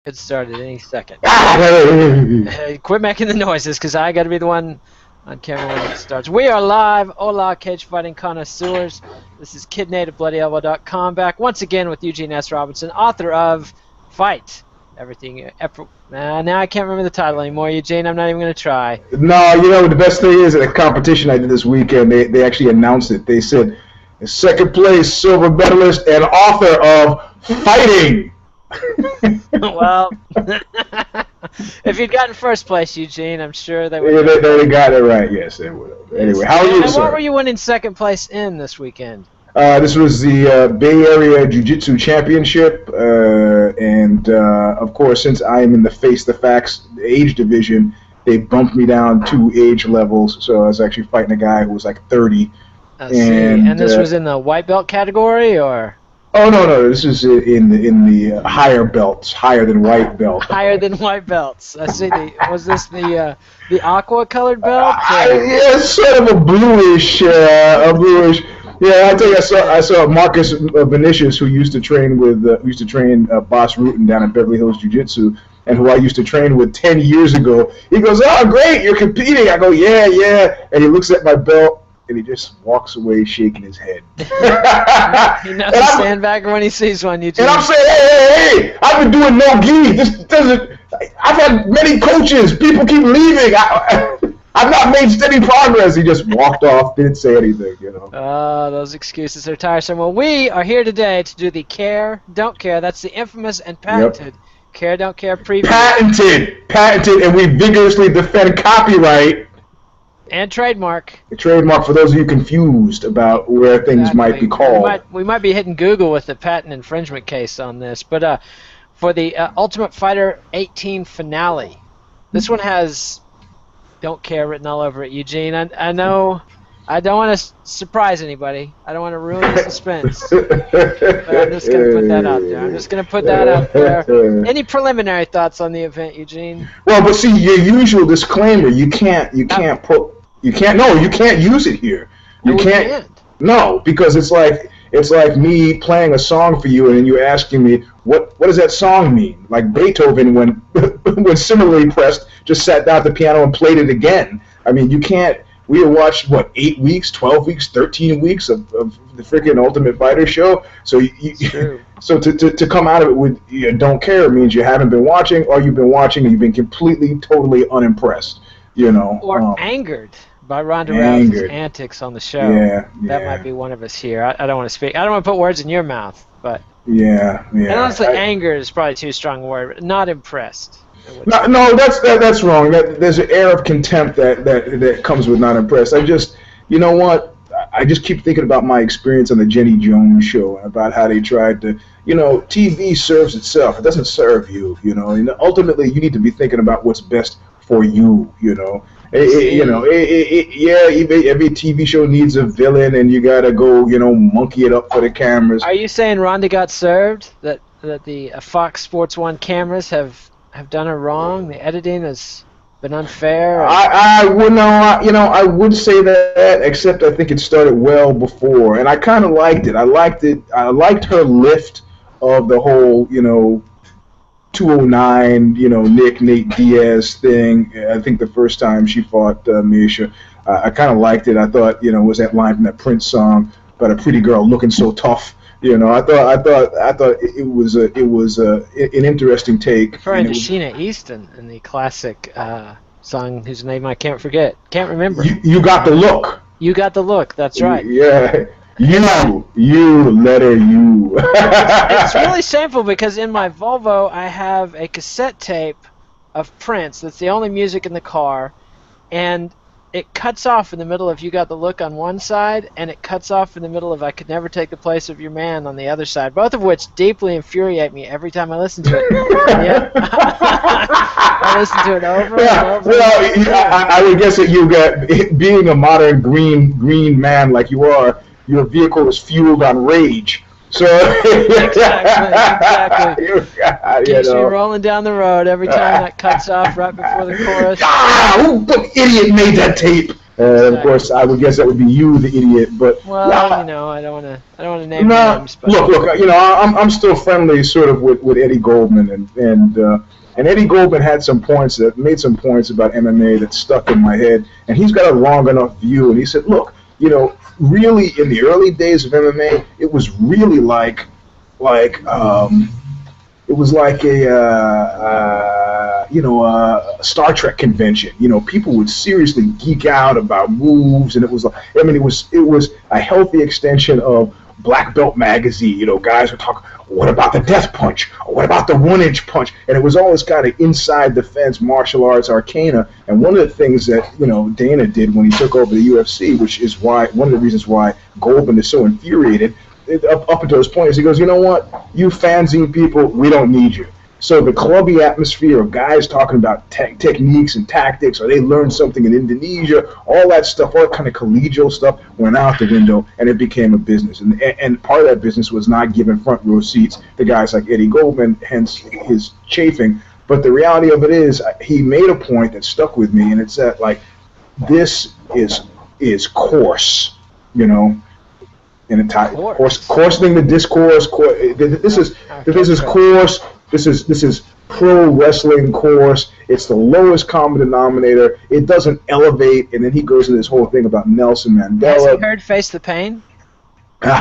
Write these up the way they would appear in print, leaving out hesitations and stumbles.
It started any second. Ah! Quit making the noises, because I got to be the one on camera when it starts. We are live. Hola, cage fighting connoisseurs. This is KidNativeBloodyElbow.com, back once again with Eugene S. Robinson, author of Fight Everything. Now I can't remember the title anymore, Eugene. I'm not even going to try. No, you know, the best thing is at a competition I did this weekend, they actually announced it. They said, second place silver medalist and author of Fighting. Well, if you'd gotten first place, Eugene, I'm sure they would. Yeah, they got it right. Yes, they would have. Anyway, how are you, and sir? what were you winning second place in this weekend? This was the Bay Area Jiu-Jitsu Championship, and of course, since I am in the Face the Facts age division, they bumped me down 2 age levels. So I was actually fighting a guy who was like 30. And this was in the white belt category, or? Oh no! This is in the higher belts, higher than white belt. Higher than white belts. I see. Was this the aqua colored belt? Yeah, sort of a bluish. Yeah, I tell you, I saw Marcus Vinicius, who used to train with Boss Rutan down at Beverly Hills Jiu-Jitsu, and who I used to train with 10 years ago. He goes, "Oh, great, you're competing." I go, "Yeah," and he looks at my belt. And he just walks away shaking his head. He knows a sandbagger when he sees one, Eugene. And I'm saying, hey, I've been doing no gi. This doesn't. I've had many coaches. People keep leaving. I've not made steady progress. He just walked off, didn't say anything, you know. Oh, those excuses are tiresome. Well, we are here today to do the Care, Don't Care. That's the infamous and patented Care, Don't Care preview. Patented, and we vigorously defend copyright. And trademark. A trademark for those of you confused about where things might be called. We might be hitting Google with the patent infringement case on this. But for the Ultimate Fighter 18 finale, this one has "Don't Care" written all over it, Eugene. I know I don't want to surprise anybody. I don't want to ruin the suspense. But I'm just going to put that out there. Any preliminary thoughts on the event, Eugene? Well, but see, your usual disclaimer, you can't use it here. You can't. No, because it's like me playing a song for you and then you asking me what does that song mean? Like Beethoven, when similarly pressed, just sat down at the piano and played it again. I mean, you can't. We have watched, 8 weeks, 12 weeks, 13 weeks of the freaking Ultimate Fighter show. So so to come out of it with "Don't Care" means you haven't been watching, or you've been watching and you've been completely, totally unimpressed, you know. Or angered by Ronda Rousey's antics on the show. Yeah. That might be one of us here. I don't want to speak. I don't want to put words in your mouth, but... Yeah. And honestly, anger is probably too strong a word. Not impressed. No, that's wrong. There's an air of contempt that comes with not impressed. You know what? I just keep thinking about my experience on the Jenny Jones show and about how they tried to, TV serves itself. It doesn't serve you, And ultimately, you need to be thinking about what's best for you, Every TV show needs a villain, and you gotta go, monkey it up for the cameras. Are you saying Ronda got served? That the Fox Sports 1 cameras have done her wrong? The editing has been unfair? I would say that, except I think it started well before, and I kind of liked it. I liked her lift of the whole, 209, Nate Diaz thing. I think the first time she fought Misha, I kind of liked it. I thought, it was that line from that Prince song about a pretty girl looking so tough. I thought it was an interesting take. Referring to Sheena Easton in the classic song whose name I can't remember. You got the look. You got the look. That's right. Yeah. You letter U. It's really shameful because in my Volvo I have a cassette tape of Prince. That's the only music in the car, and it cuts off in the middle of "You Got the Look" on one side, and it cuts off in the middle of "I Could Never Take the Place of Your Man" on the other side, both of which deeply infuriate me every time I listen to it. I listen to it over and over. Well, I would guess that you got, being a modern green man like you are, your vehicle is fueled on rage. So exactly. Keeps me rolling down the road every time that cuts off right before the chorus. What idiot made that tape? Of course, I would guess that would be you, the idiot. But well, I don't want to name names. But look, I'm still friendly, sort of, with Eddie Goldman, and Eddie Goldman made some points about MMA that stuck in my head, and he's got a long enough view. And he said, look, really in the early days of MMA, it was really like it was like a Star Trek convention. People would seriously geek out about moves, and it was a healthy extension of Black Belt magazine. Guys would talk, what about the death punch? What about the 1-inch punch? And it was all this kind of inside the fence martial arts arcana. And one of the things that Dana did when he took over the UFC, which is one of the reasons why Goldman is so infuriated, up until this point, is he goes, you know what, you fanzine people, we don't need you. So the clubby atmosphere of guys talking about techniques and tactics, or they learned something in Indonesia, all that stuff, all that kind of collegial stuff went out the window, and it became a business. And part of that business was not giving front row seats to guys like Eddie Goldman, hence his chafing. But the reality of it is, he made a point that stuck with me, and it's that, this is coarse, in a coarsening the discourse. This is coarse. This is pro wrestling course. It's the lowest common denominator. It doesn't elevate. And then he goes into this whole thing about Nelson Mandela. Has he heard Face the Pain? The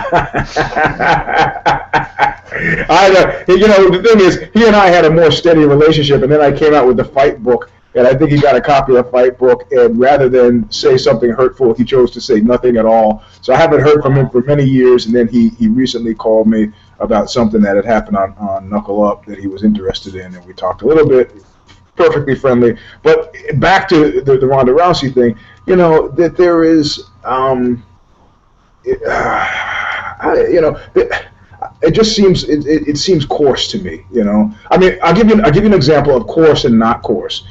thing is, he and I had a more steady relationship, and then I came out with the fight book. And I think he got a copy of the fight book, and rather than say something hurtful, he chose to say nothing at all. So I haven't heard from him for many years, and then he recently called me about something that had happened on Knuckle Up that he was interested in, and we talked a little bit, perfectly friendly. But back to the Ronda Rousey thing, that there is, it just seems it seems coarse to me. I mean, I'll give you an example of coarse and not coarse.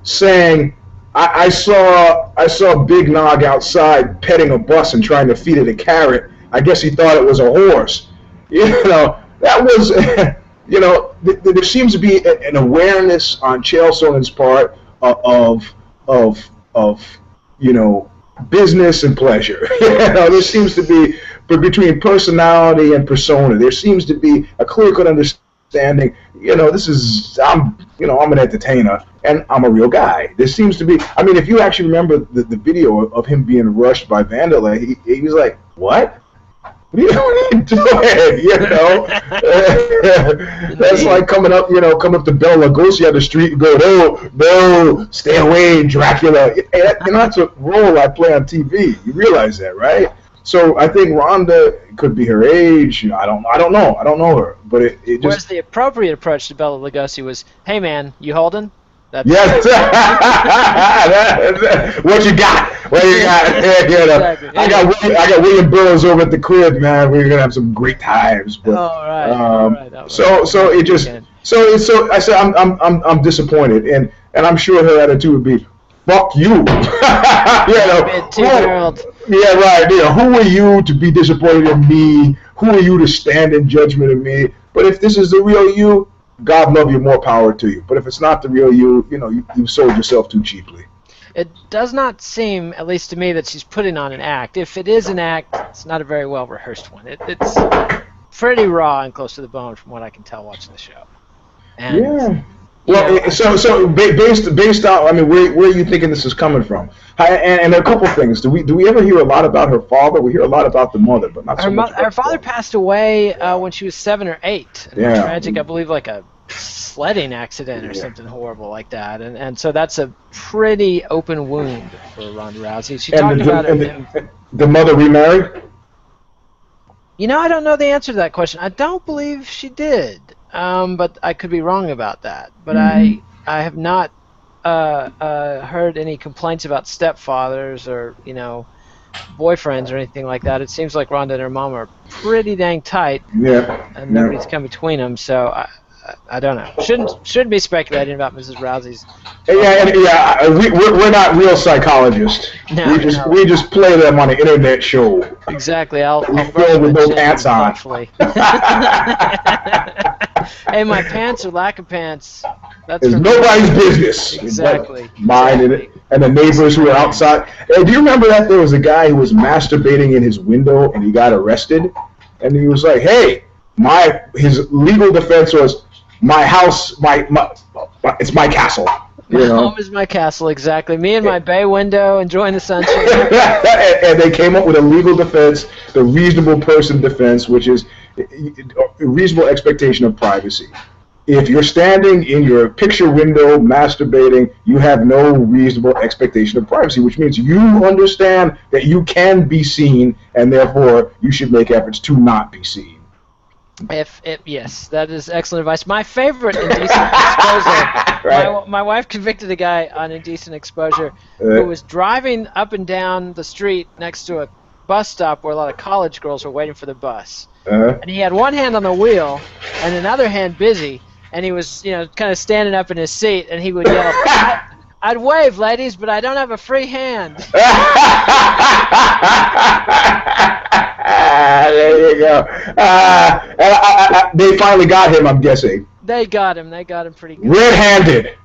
Saying I saw Big Nog outside petting a bus and trying to feed it a carrot. I guess he thought it was a horse. That was, there seems to be an awareness on Chael Sonnen's part of business and pleasure. There seems to be, but between personality and persona, there seems to be a clear-cut understanding. I'm an entertainer and I'm a real guy. There seems to be. I mean, if you actually remember the video of him being rushed by Vanderlei, he was like, "What? What are you doing?" That's like coming up to Bela Lugosi on the street and go, "No, stay away, Dracula." That's a role I play on TV. You realize that, right? So I think Ronda could be her age. I don't know her, but it just. Whereas the appropriate approach to Bela Lugosi was, "Hey man, you holding?" Yes. What you got? Exactly. I got William Burroughs over at the crib, man. We're gonna have some great times. But all right. So I said I'm disappointed, and I'm sure her attitude would be, "Fuck you." Yeah, right. Who are you to be disappointed in me? Who are you to stand in judgment of me? But if this is the real you, God love you, more power to you. But if it's not the real you, you've sold yourself too cheaply. It does not seem, at least to me, that she's putting on an act. If it is an act, it's not a very well rehearsed one. It's pretty raw and close to the bone from what I can tell watching the show. And, yeah. Well, so based on, I mean, where are you thinking this is coming from? And a couple things. Do we ever hear a lot about her father? We hear a lot about the mother, but not so much. Her father passed away when she was 7 or 8. Yeah. Tragic, I believe, like a sledding accident or something horrible like that. And so that's a pretty open wound for Ronda Rousey. She talked about it. The mother remarried? I don't know the answer to that question. I don't believe she did. But I could be wrong about that. But I have not heard any complaints about stepfathers or boyfriends or anything like that. It seems like Ronda and her mom are pretty dang tight. Yeah. And nobody's come between them. So I don't know. Shouldn't be speculating about Mrs. Rousey's. Yeah. We're not real psychologists. No, we just play them on an internet show. Exactly. I'll film with no pants on. Hey, my pants or lack of pants. It's nobody's business. Exactly. Mine and it. and the neighbors who were outside. Hey, do you remember that there was a guy who was masturbating in his window and he got arrested? And he was like, "Hey, his legal defense was my house, it's my castle." My home is my castle, exactly. Me and my bay window enjoying the sunshine. And they came up with a legal defense, the reasonable person defense, which is a reasonable expectation of privacy. If you're standing in your picture window masturbating, you have no reasonable expectation of privacy, which means you understand that you can be seen, and therefore you should make efforts to not be seen. Yes, that is excellent advice. My favorite indecent exposure. Right. My wife convicted a guy on indecent exposure who was driving up and down the street next to a bus stop where a lot of college girls were waiting for the bus. And he had one hand on the wheel and another hand busy, and he was, kind of standing up in his seat, and he would yell, "I'd wave, ladies, but I don't have a free hand." There you go. They finally got him, I'm guessing. They got him pretty good. Red-handed.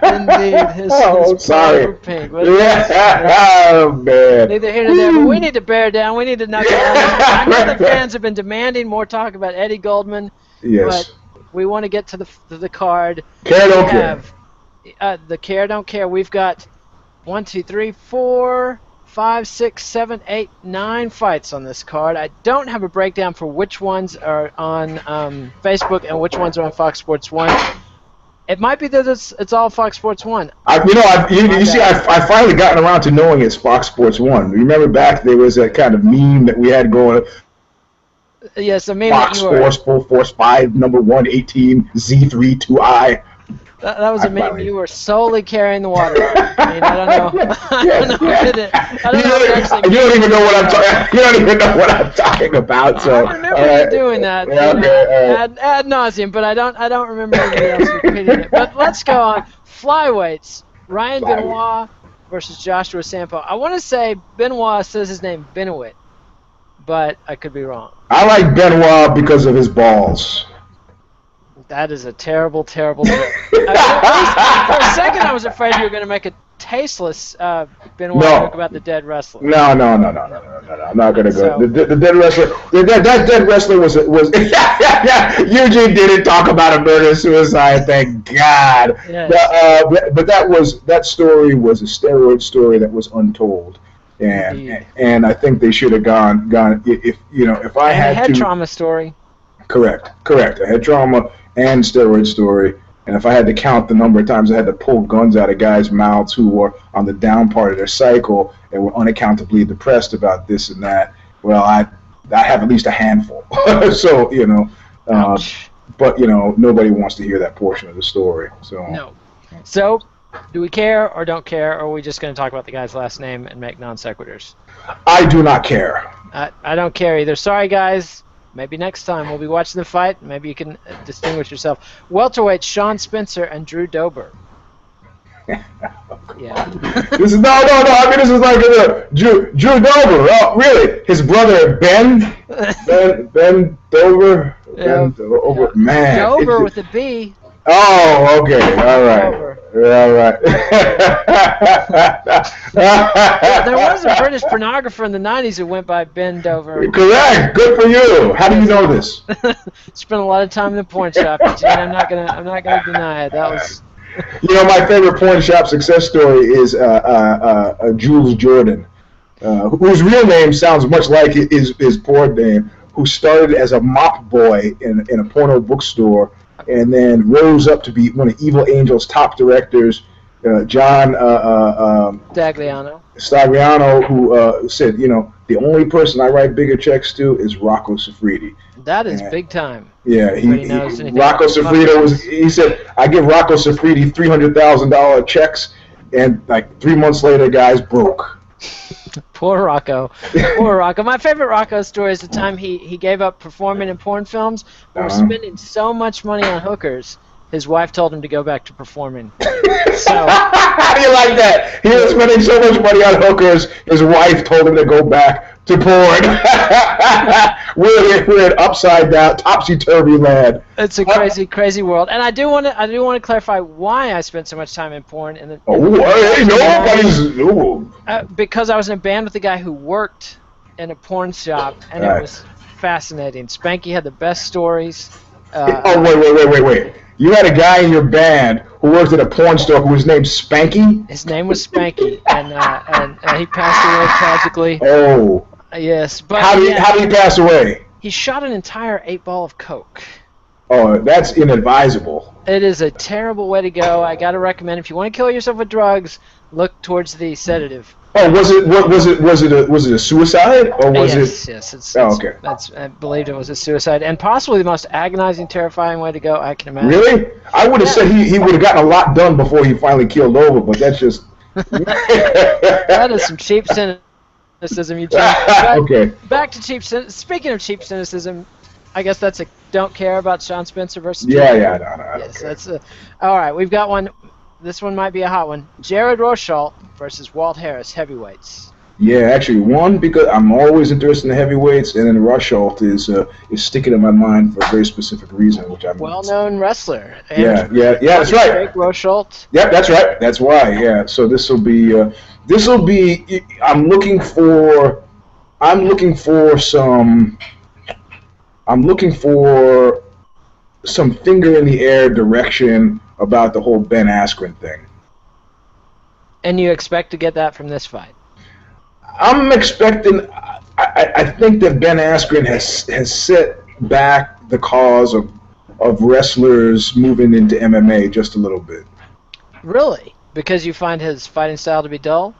Indeed. His sorry. Pink. Oh, man. Neither here nor there, but we need to bear down. We need to knuckle down. I know the fans have been demanding more talk about Eddie Goldman. Yes. But we want to get to the card. Care don't care. The care don't care. We've got 1, 2, 3, 4, 5, 6, 7, 8, 9 fights on this card. I don't have a breakdown for which ones are on Facebook and which ones are on Fox Sports 1. It might be that it's all Fox Sports 1. I finally gotten around to knowing it's Fox Sports 1. Remember back there was that kind of meme that we had going. Yes, a meme. Fox Force, Full Force 5, number 118, Z3, 2I. That was a meme. You were solely carrying the water. I mean, I don't know. You don't even know what I'm talking. You don't even know what I'm talking about. So I remember you doing that ad nauseum, but I don't remember anybody else repeating it. But let's go on. Flyweights. Ryan Benoit versus Joshua Sampo. I want to say Benoit says his name Benoit, but I could be wrong. I like Benoit because of his balls. That is a terrible, terrible joke. For a second, I was afraid you were going to make a tasteless Benoit joke about the dead wrestler. No. I'm not going to go. The dead wrestler. That dead wrestler was. Eugene didn't talk about a murder-suicide. Thank God. Yes. But that story was a steroid story that was untold, and I think they should have gone. If I had a head trauma story. Correct. A head trauma and steroid story. And if I had to count the number of times I had to pull guns out of guys' mouths who were on the down part of their cycle and were unaccountably depressed about this and that, well, I have at least a handful. So, but, nobody wants to hear that portion of the story. So. No. So, do we care or don't care, or are we just going to talk about the guy's last name and make non sequiturs? I do not care. I don't care either. Sorry, guys. Maybe next time we'll be watching the fight. Maybe you can distinguish yourself. Welterweight Sean Spencer and Drew Dober. Yeah. This is no. I mean, this is like Drew Dober. Oh, really? His brother Ben Dober. Yeah. Ben Dober. Man. Dober with a B. Oh, okay. All right. Dober. All right. There was a British pornographer in the 90s who went by Ben Dover. Correct. Good for you. How do you know this? Spent a lot of time in the porn shop, Eugene. I'm not gonna deny it. That was. My favorite porn shop success story is Jules Jordan, whose real name sounds much like his porn name, who started as a mop boy in a porno bookstore, and then rose up to be one of Evil Angel's top directors, John Stagliano, who said, the only person I write bigger checks to is Rocco Siffredi. That is big time. Yeah, Rocco Siffredi he said, I give Rocco Siffredi $300,000 checks, and like 3 months later, guys broke. Poor Rocco. Poor Rocco. My favorite Rocco story is the time he gave up performing in porn films, but was spending so much money on hookers his wife told him to go back to performing. So, how do you like that? He was spending so much money on hookers, his wife told him to go back to porn. We're in upside down, topsy-turvy land. It's a crazy, crazy world. And I do want to clarify why I spent so much time in porn. Because I was in a band with a guy who worked in a porn shop, and it was fascinating. Spanky had the best stories. Wait. You had a guy in your band who worked at a porn store who was named Spanky? His name was Spanky, and he passed away tragically. Oh. Yes. But how did he pass away? He shot an entire 8-ball of coke. Oh, that's inadvisable. It is a terrible way to go. I got to recommend, if you want to kill yourself with drugs, look towards the sedative. Oh, was it a suicide, or was it? Yes. Okay. I believed it was a suicide, and possibly the most agonizing, terrifying way to go I can imagine. Really? I would have said he would have gotten a lot done before he finally killed over, but that's just. That is some cheap cynicism, Eugene. Okay. Back to cheap. Speaking of cheap cynicism, I guess that's a don't care about Sean Spencer versus. No. Yes, that's all right. We've got one. This one might be a hot one. Jared Rosholt versus Walt Harris, heavyweights. Yeah, actually, one, because I'm always interested in the heavyweights, and then Rosholt is sticking in my mind for a very specific reason, which I'm well-known wrestler. Yeah, that's right. Jake Rosholt. Yeah, that's right. That's why. Yeah, so this will be. I'm looking for some finger in the air direction about the whole Ben Askren thing. And you expect to get that from this fight? I'm expecting. I think that Ben Askren has set back the cause of wrestlers moving into MMA just a little bit. Really? Because you find his fighting style to be dull?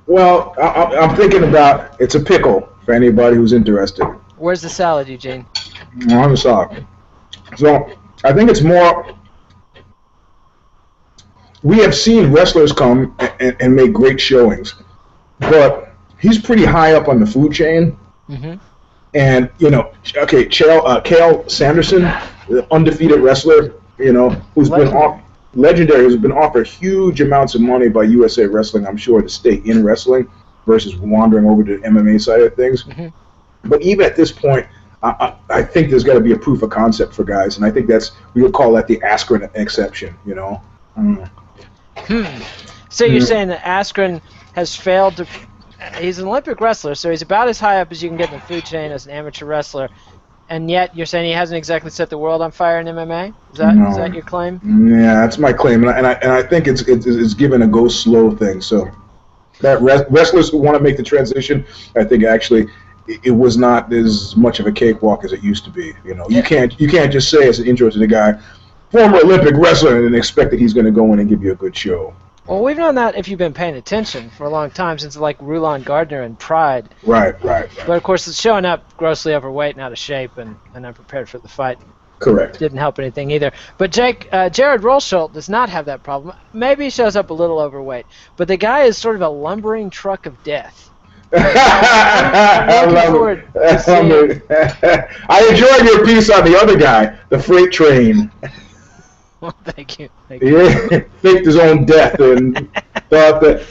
Well, I'm thinking about it's a pickle for anybody who's interested. Where's the salad, Eugene? On the side. So I think it's more. We have seen wrestlers come and make great showings, but he's pretty high up on the food chain. Mm-hmm. And, Kale Sanderson, the undefeated wrestler, who's legendary, who's been offered huge amounts of money by USA Wrestling, I'm sure, to stay in wrestling versus wandering over to the MMA side of things. Mm-hmm. But even at this point, I think there's got to be a proof of concept for guys, and I think we would call that the Askren exception, So you're saying that Askren has failed to... He's an Olympic wrestler, so he's about as high up as you can get in the food chain as an amateur wrestler, and yet you're saying he hasn't exactly set the world on fire in MMA? Is that your claim? Yeah, that's my claim, and I think it's given a go slow thing. So that wrestlers who want to make the transition, I think actually it was not as much of a cakewalk as it used to be. You can't just say as an intro to the guy, former Olympic wrestler, and expect that he's going to go in and give you a good show. Well, we've known that if you've been paying attention for a long time, since like Rulon Gardner and Pride. Right. But of course, it's showing up grossly overweight and out of shape and unprepared for the fight. Correct. Didn't help anything either. But Jared Rosholt does not have that problem. Maybe he shows up a little overweight, but the guy is sort of a lumbering truck of death. I'm looking forward to seeing. I enjoyed your piece on the other guy, the freight train. Well, thank you. Yeah, faked his own death and thought what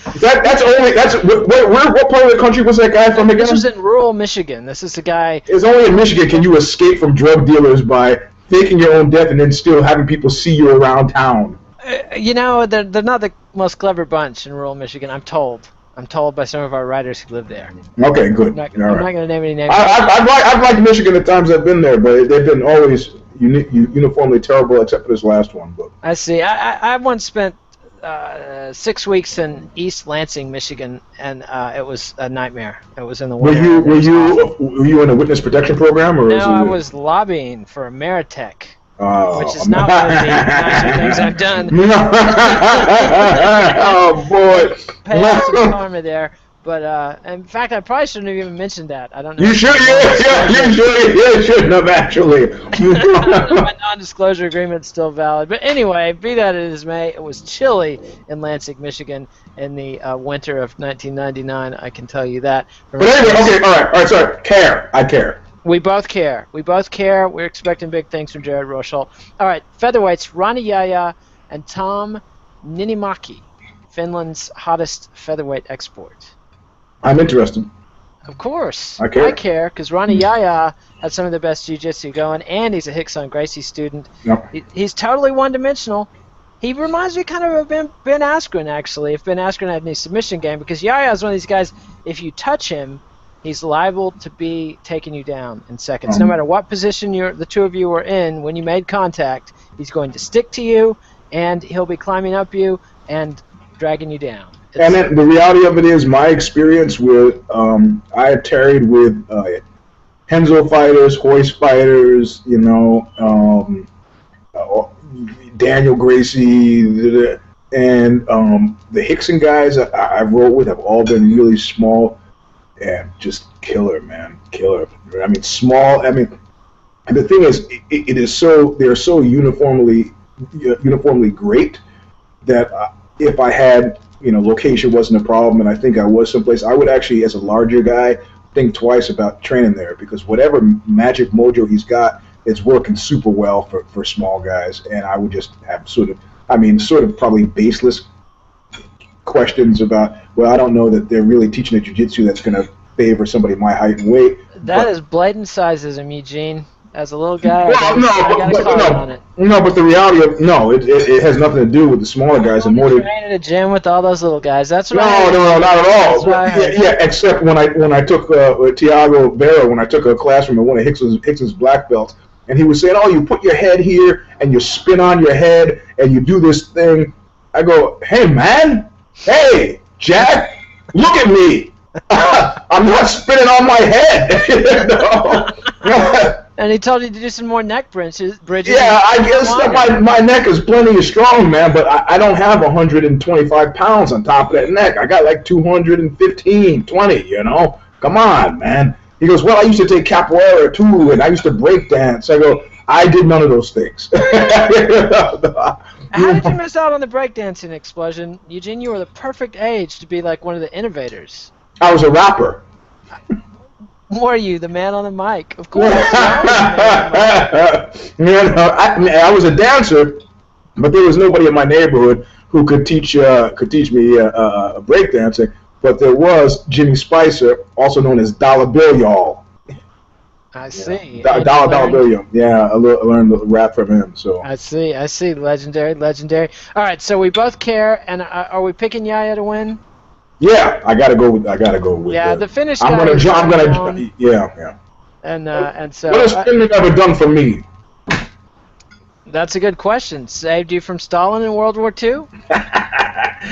part of the country was that guy from again? This was in rural Michigan. This is the guy. It's only in Michigan can you escape from drug dealers by faking your own death and then still having people see you around town. They're not the most clever bunch in rural Michigan, I'm told. I'm told by some of our writers who live there. Okay, good. I'm not going to name any names. I've liked Michigan the times I've been there, but they've been always uniformly terrible, except for this last one. But I see. I once spent 6 weeks in East Lansing, Michigan, and it was a nightmare. It was in the winter. Were you in a witness protection program, or? No, I was lobbying for Ameritech. Which is not one of the nicer things I've done. Oh boy! Pay off some karma there, but in fact, I probably shouldn't have even mentioned that. I don't know. You should. You shouldn't have actually. My non-disclosure agreement's still valid, but anyway, be that as may, it was chilly in Lansing, Michigan, in the winter of 1999. I can tell you that. But anyway, okay, all right. Sorry, I care. We both care. We're expecting big things from Jared Rosholt. All right, featherweights, Rani Yahya and Tom Niinimäki, Finland's hottest featherweight export. I'm interested. Of course. I care because Rani Yahya has some of the best jiu-jitsu going, and he's a Rickson Gracie student. Yep. He's totally one-dimensional. He reminds me kind of Ben Askren, actually, if Ben Askren had any submission game, because Yahya is one of these guys, if you touch him, he's liable to be taking you down in seconds. No matter what position the two of you were in, when you made contact, he's going to stick to you, and he'll be climbing up you and dragging you down. And then the reality of it is, my experience with, I have tarried with Henzo fighters, Hoist fighters, Daniel Gracie, and the Rickson guys I've rolled with have all been really small and just killer, man, killer. I mean, small. I mean, the thing is, it is so they're so uniformly great that if I had, location wasn't a problem, and I think I was someplace, I would actually, as a larger guy, think twice about training there, because whatever magic mojo he's got, it's working super well for small guys, and I would just have sort of probably baseless questions about, well, I don't know that they're really teaching a jiu-jitsu that's going to favor somebody my height and weight. That is blatant sizeism, Eugene. As a little guy, I got on it. No, but the reality of it has nothing to do with the smaller guys and more to train at a gym with all those little guys. That's what No, not at all. Yeah, except when I took Tiago Vera, when I took a class from one of Rickson's black belts, and he was saying, "Oh, you put your head here and you spin on your head and you do this thing." I go, "Hey, man, hey, Jack, look at me. I'm not spinning on my head." And he told you to do some more neck bridges. Yeah, I guess my neck is plenty strong, man, but I don't have 125 pounds on top of that neck. I got like 215, 20, Come on, man. He goes, "Well, I used to take capoeira too, and I used to break dance." I go, "I did none of those things." How did you miss out on the breakdancing explosion? Eugene, you were the perfect age to be like one of the innovators. I was a rapper. Were you the man on the mic? Of course. I was a dancer, but there was nobody in my neighborhood who could teach me breakdancing. But there was Jimmy Spicer, also known as Dollar Bill Y'all. I see. Dollar Bill Y'all. Yeah, I learned the rap from him. So I see. Legendary. All right, so we both care, and are we picking Yahya to win? Yeah, I gotta go with. Yeah, the Finnish guy. I'm gonna. Yeah. And so. What has Finland ever done for me? That's a good question. Saved you from Stalin in World War II?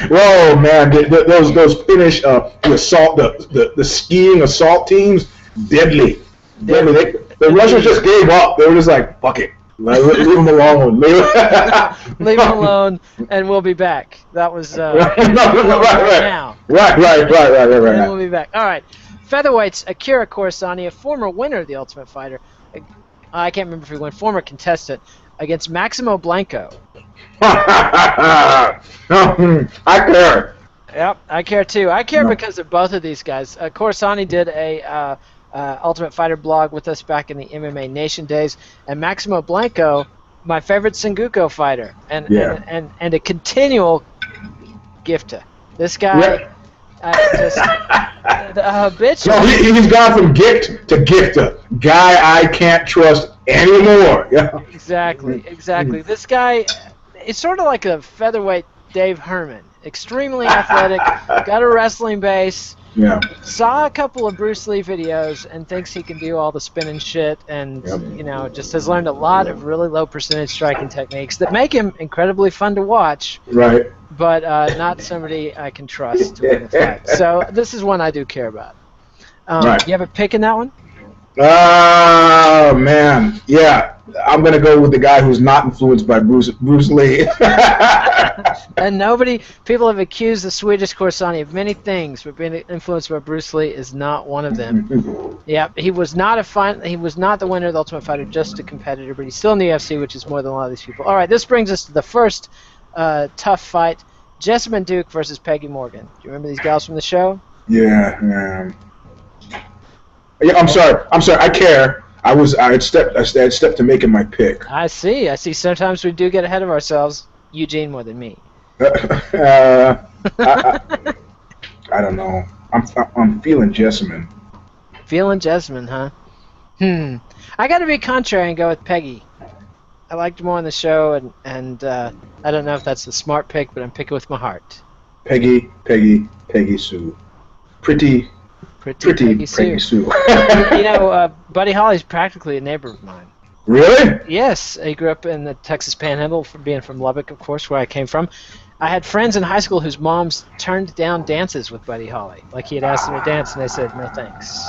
Whoa, man! Those Finnish the assault, the skiing assault teams, deadly. The Russians just gave up. They were just like, fuck it. Leave them alone. Leave them alone, and we'll be back. That was right. Now. Right. And we'll be back. All right. Featherweights, Akira Corassani, a former winner of the Ultimate Fighter. I can't remember if he won. Former contestant against Maximo Blanco. I care. Yep, I care too. I care because of both of these guys. Corassani did a Ultimate Fighter blog with us back in the MMA Nation days, and Maximo Blanco, my favorite Sengoku fighter, and a continual gifter. This guy, bitch. No, he's gone from gift to gifter. Guy I can't trust anymore. Yeah. Exactly. This guy is sort of like a featherweight Dave Herman. Extremely athletic, got a wrestling base. Yeah. Saw a couple of Bruce Lee videos and thinks he can do all the spinning shit, and just has learned a lot of really low percentage striking techniques that make him incredibly fun to watch. Right. But not somebody I can trust to win a fight. So this is one I do care about. Right. You have a pick in that one? Oh man, yeah. I'm gonna go with the guy who's not influenced by Bruce Lee. And people have accused the Swedish Corassani of many things, but being influenced by Bruce Lee is not one of them. Yeah, he was not the winner of the Ultimate Fighter, just a competitor, but he's still in the UFC, which is more than a lot of these people. All right, this brings us to the first tough fight: Jessamyn Duke versus Peggy Morgan. Do you remember these gals from the show? Yeah. Yeah, I'm sorry. I care. I had stepped to making my pick. I see. Sometimes we do get ahead of ourselves. Eugene more than me. I don't know. I'm feeling Jessamyn. Feeling Jessamyn, huh? I got to be contrary and go with Peggy. I liked her more on the show, and I don't know if that's the smart pick, but I'm picking with my heart. Peggy Sue. Pretty Peggy Sue. Buddy Holly's practically a neighbor of mine. Really? Yes, he grew up in the Texas Panhandle, being from Lubbock, of course, where I came from. I had friends in high school whose moms turned down dances with Buddy Holly. Like, he had asked them to dance, and they said, no thanks.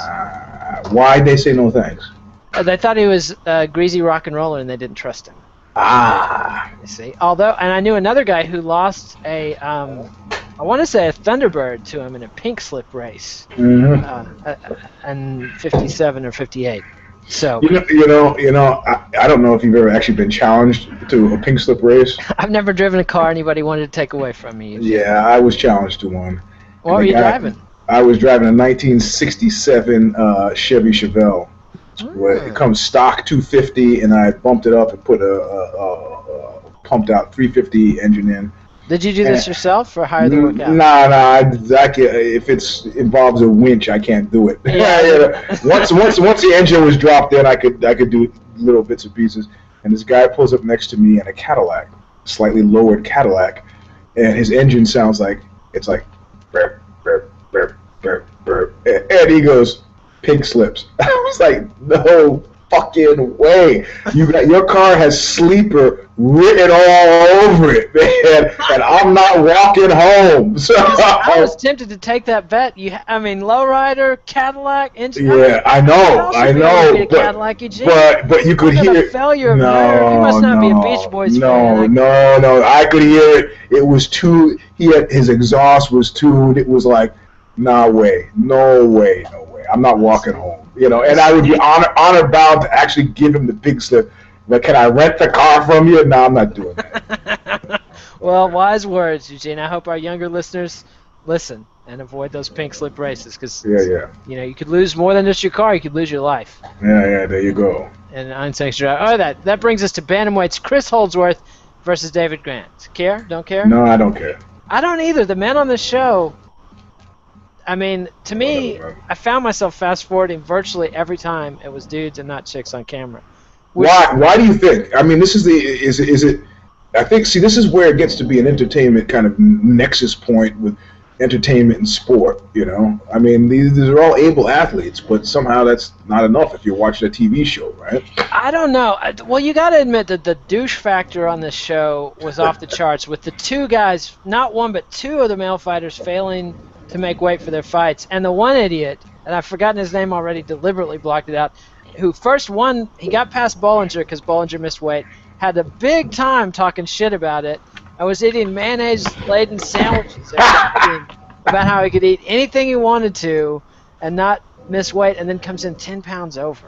Why'd they say no thanks? They thought he was a greasy rock and roller, and they didn't trust him. You see? And I knew another guy who lost I want to say a Thunderbird to him in a pink slip race, in 57 or 58. So I don't know if you've ever actually been challenged to a pink slip race. I've never driven a car anybody wanted to take away from me. Yeah, I was challenged to one. What were you driving? I was driving a 1967 Chevy Chevelle. It comes stock 250, and I bumped it up and put a pumped out 350 engine in. Did you do this yourself or hire the workout? Nah. If it involves a winch, I can't do it. Yeah. Once the engine was dropped in, I could do little bits and pieces. And this guy pulls up next to me in a Cadillac, slightly lowered Cadillac, and his engine sounds like burp, burp, burp, burp, burp, and he goes, pink slips. I was like, no fucking way. Your car has sleeper written all over it, man, and I'm not walking home. So I was tempted to take that bet. Lowrider, Cadillac, engine. Yeah, I know. Cadillac, Eugene. But you could hear it. Failure of nerve. You must not be a Beach Boys fan. No. I could hear it. It was too. His exhaust was tuned. It was like, no way. I'm not walking home. And I would be honor bound to actually give him the pink slip. Like, can I rent the car from you? No, I'm not doing that. Well, wise words, Eugene. I hope our younger listeners listen and avoid those pink slip races, because you could lose more than just your car. You could lose your life. Yeah. There you go. And unsanctioned drive. That brings us to bantamweights. Chris Holdsworth versus David Grant. Care? Don't care? No, I don't care. I don't either. The men on the show. To me, I found myself fast-forwarding virtually every time it was dudes and not chicks on camera. Why do you think? This is it? I think, this is where it gets to be an entertainment kind of nexus point with entertainment and sport, These are all able athletes, but somehow that's not enough if you're watching a TV show, right? I don't know. Well, you got to admit that the douche factor on this show was off the charts, with the two guys, not one but two of the male fighters failing to make weight for their fights, and the one idiot, and I've forgotten his name already, deliberately blocked it out, who first won. He got past Bollinger because Bollinger missed weight, had a big time talking shit about it. I was eating mayonnaise-laden sandwiches about how he could eat anything he wanted to and not miss weight, and then comes in 10 pounds over,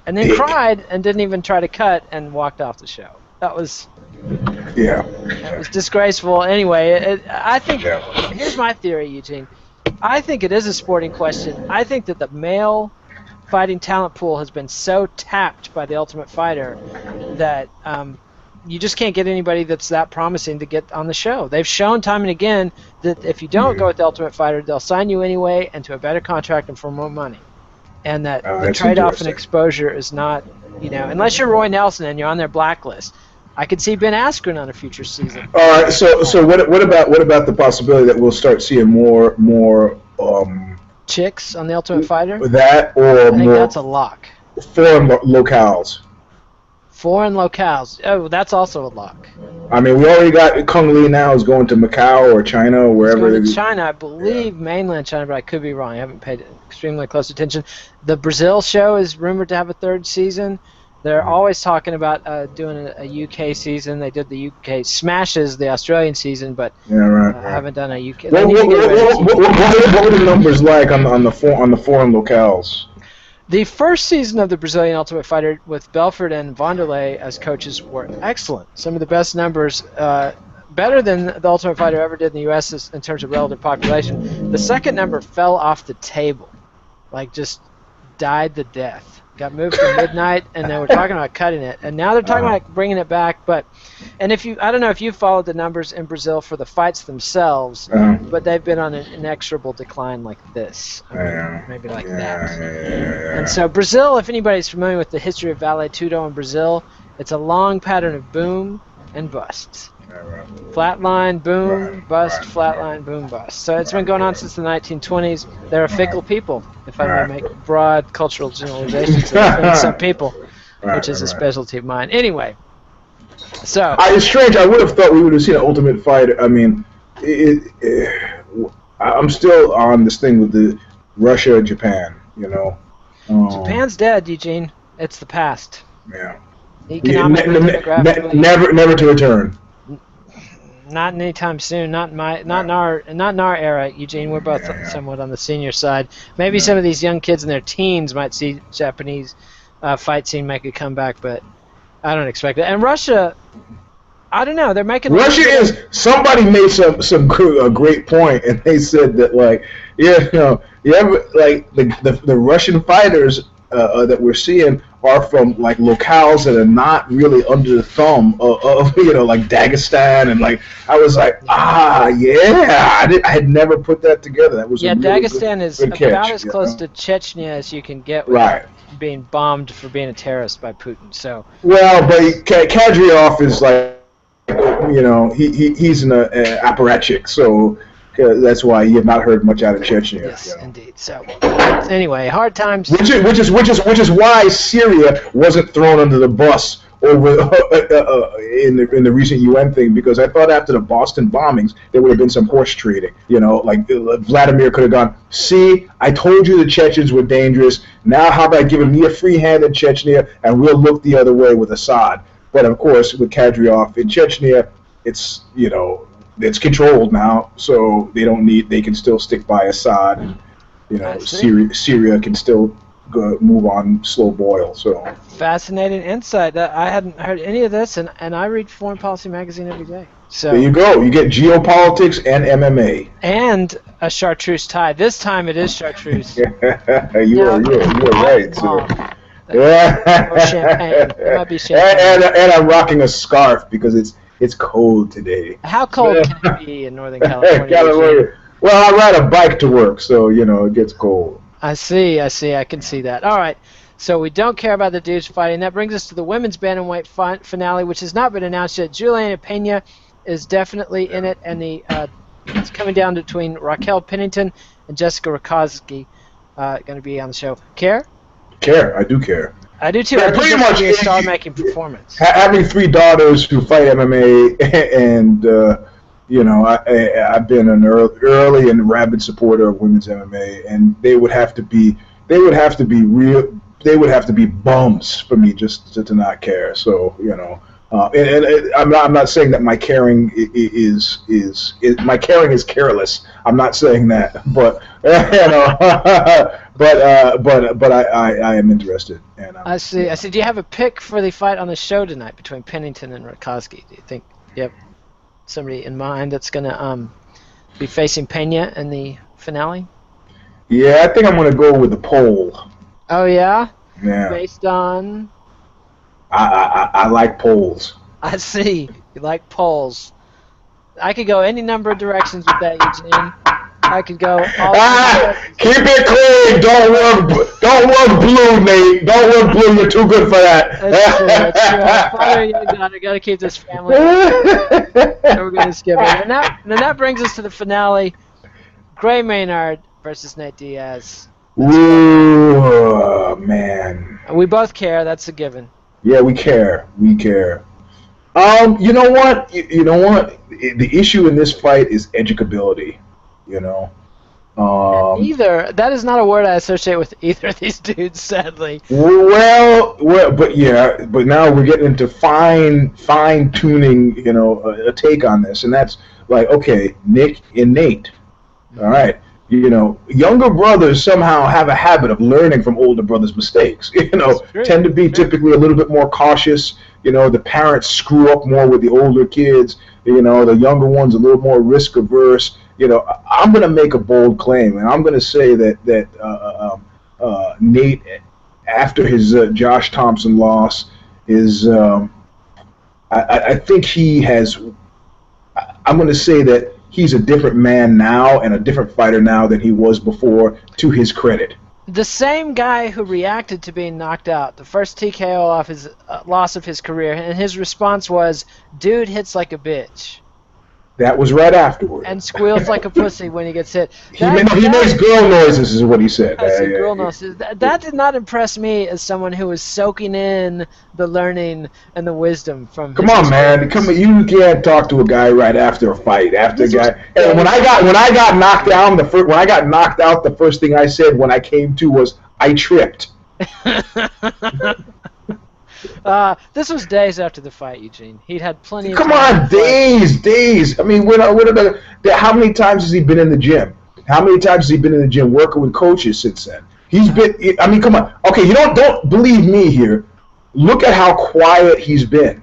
and then cried and didn't even try to cut and walked off the show. That was disgraceful. Anyway, I think here's my theory, Eugene. I think it is a sporting question. I think that the male fighting talent pool has been so tapped by the Ultimate Fighter that you just can't get anybody that's that promising to get on the show. They've shown time and again that if you don't go with the Ultimate Fighter, they'll sign you anyway and to a better contract and for more money. And that the trade-off in exposure is not, unless you're Roy Nelson and you're on their blacklist. I could see Ben Askren on a future season. All right. So what about the possibility that we'll start seeing more chicks on the Ultimate Fighter? That or I think that's a lock. Foreign locales. Foreign locales. Oh, that's also a lock. We already got Kung Lee now is going to Macau or China or wherever. He's going to China, I believe, mainland China, but I could be wrong. I haven't paid extremely close attention. The Brazil show is rumored to have a third season. They're always talking about doing a UK season. They did the UK Smashes, the Australian season, but haven't done a UK. What were the numbers like on the foreign locales? The first season of the Brazilian Ultimate Fighter with Belfort and Vanderlei as coaches were excellent. Some of the best numbers, better than the Ultimate Fighter ever did in the U.S. in terms of relative population. The second number fell off the table, like just died the death. Got moved to midnight, and they were talking about cutting it, and now they're talking about bringing it back. And I don't know if you followed the numbers in Brazil for the fights themselves, but they've been on an inexorable decline like this, maybe like that. And so Brazil, if anybody's familiar with the history of Vale Tudo in Brazil, it's a long pattern of boom and bust. Flatline, boom, bust, flatline, boom, bust. So it's been going on since the 1920s. They're a fickle people, if I may make broad cultural generalizations of some people, which is a specialty of mine. Anyway, so... It's strange. I would have thought we would have seen an Ultimate Fighter. I mean, I'm still on this thing with the Russia, Japan, you know. Japan's dead, Eugene. It's the past. Yeah. Economically, never to return. Not anytime soon. Not in our era, Eugene. We're both somewhat on the senior side. Maybe some of these young kids in their teens might see Japanese fight scene make a comeback, but I don't expect it. And Russia, I don't know. They're making Russia is. Somebody made some great point, and they said that like the Russian fighters that we're seeing are from like locales that are not really under the thumb of like Dagestan, and like I was like I had never put that together. That was Dagestan is about as close to Chechnya as you can get without being bombed for being a terrorist by Putin. So but Kadyrov is like he's an apparatchik, so. That's why you have not heard much out of Chechnya. Yes, indeed. So, anyway, hard times. Which is why Syria wasn't thrown under the bus over in the recent UN thing, because I thought after the Boston bombings there would have been some horse trading. Like Vladimir could have gone, see, I told you the Chechens were dangerous. Now how about giving me a free hand in Chechnya and we'll look the other way with Assad. But of course, with Kadyrov in Chechnya, it's it's controlled now, so they can still stick by Assad, and Syria can still move on slow boil. So fascinating insight. I hadn't heard any of this, and I read Foreign Policy magazine every day. So there you go. You get geopolitics and MMA and a chartreuse tie. This time it is chartreuse. You're right. Champagne. It might be champagne. And I'm rocking a scarf because it's cold today. How cold can it be in Northern California? Well, I ride a bike to work, so it gets cold. I see. I can see that. All right. So we don't care about the dudes fighting. That brings us to the women's bantamweight finale, which has not been announced yet. Juliana Pena is definitely in it, and it's coming down between Raquel Pennington and Jessica Rakowski. Going to be on the show. Care? I do care. I do too. Yeah, I think it's going to be a star-making performance. Having 3 daughters who fight MMA, and I've been an early and rabid supporter of women's MMA, and they would have to be bums for me just to not care. So and I'm not saying that my caring is my caring is careless. I'm not saying that, but but I am interested. And I see. Do you have a pick for the fight on the show tonight between Pennington and Rakowski? Do you think you have somebody in mind that's going to be facing Pena in the finale? Yeah, I think I'm going to go with the poll. Oh yeah. Yeah. Based on. I like polls. I see. You like polls. I could go any number of directions with that, Eugene. I could go all keep it clean. Don't work blue, Nate. Don't work blue. You're too good for that. That's true. I got to keep this family. So we're going to skip it. And that brings us to the finale. Gray Maynard versus Nate Diaz. Ooh, man. And we both care. That's a given. Yeah, we care. You know what? The issue in this fight is educability. That is not a word I associate with either of these dudes, sadly. Well, but now we're getting into fine tuning, a take on this, and that's like, okay, Nick and Nate, all right. Younger brothers somehow have a habit of learning from older brothers' mistakes. Tend to be typically a little bit more cautious. The parents screw up more with the older kids. The younger ones a little more risk averse. I'm going to make a bold claim, and I'm going to say that Nate after his Josh Thompson loss is I think he has. I'm going to say that he's a different man now and a different fighter now than he was before, to his credit. The same guy who reacted to being knocked out, the first TKO off his loss of his career, and his response was, "Dude hits like a bitch." That was right afterward. And squeals like a pussy when he gets hit. He makes girl noises, is what he said. I said girl noises. That did not impress me as someone who was soaking in the learning and the wisdom from. Come on, man! You can't talk to a guy right after a fight. And when I got knocked down, when I got knocked out, the first thing I said when I came to was, "I tripped." This was days after the fight, Eugene. He'd had plenty of time. Come on, days. I mean, how many times has he been in the gym? How many times has he been in the gym working with coaches since then? He's been. I mean, come on. Okay, you don't believe me here. Look at how quiet he's been.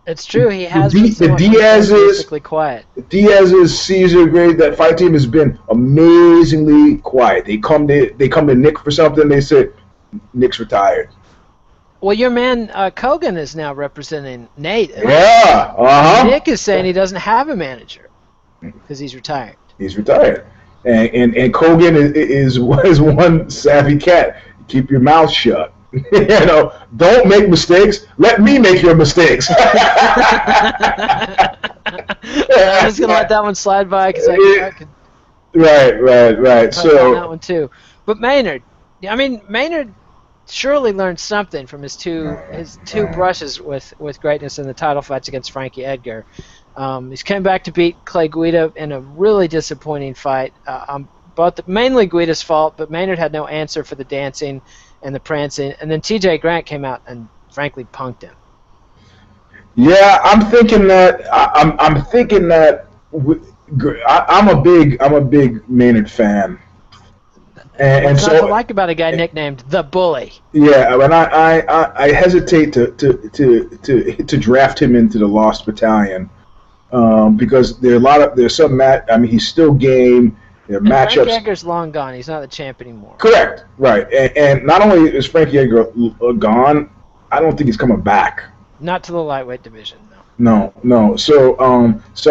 It's true. He has been basically quiet. Diaz's Caesar grade, that fight team has been amazingly quiet. They come to Nick for something. They say Nick's retired. Well, your man Kogan is now representing Nate. Yeah, Nick is saying he doesn't have a manager because he's retired. He's retired, and Kogan is one savvy cat. Keep your mouth shut. Don't make mistakes. Let me make your mistakes. I'm just gonna let that one slide by because I could. Right. So that one too, but Maynard. Maynard surely learned something from his two brushes with greatness in the title fights against Frankie Edgar. He's come back to beat Clay Guida in a really disappointing fight. Mainly Guida's fault, but Maynard had no answer for the dancing and the prancing. And then T.J. Grant came out and frankly punked him. Yeah, I'm thinking that I'm a big Maynard fan. And so I like about a guy nicknamed the Bully. Yeah, and I hesitate to draft him into the Lost Battalion because there's some he's still game. There are matchups. Frankie Edgar's long gone. He's not the champ anymore. Correct. Right. And not only is Frankie Edgar gone, I don't think he's coming back. Not to the lightweight division, no. No. So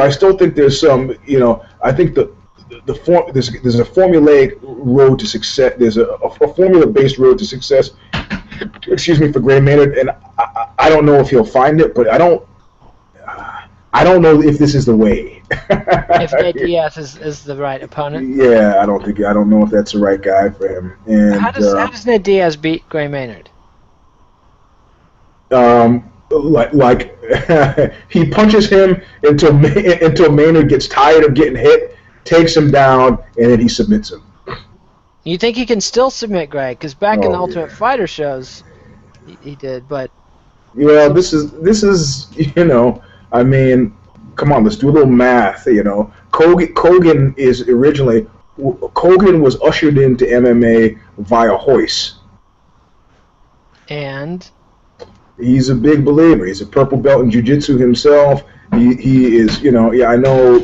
I still think there's some. I think there's a formulaic road to success. There's a formula-based road to success. Excuse me, for Gray Maynard, and I don't know if he'll find it, but I don't know if this is the way. If Nate Diaz is the right opponent. Yeah, I don't know if that's the right guy for him. And how does Nate Diaz beat Gray Maynard? Like he punches him until Maynard gets tired of getting hit, takes him down, and then he submits him. You think he can still submit Gray? Because back in the Ultimate Fighter shows, he did, but. Well, this is come on, let's do a little math. Kogan was ushered into MMA via Hoist. And he's a big believer. He's a purple belt in jiu-jitsu himself. He is, I know,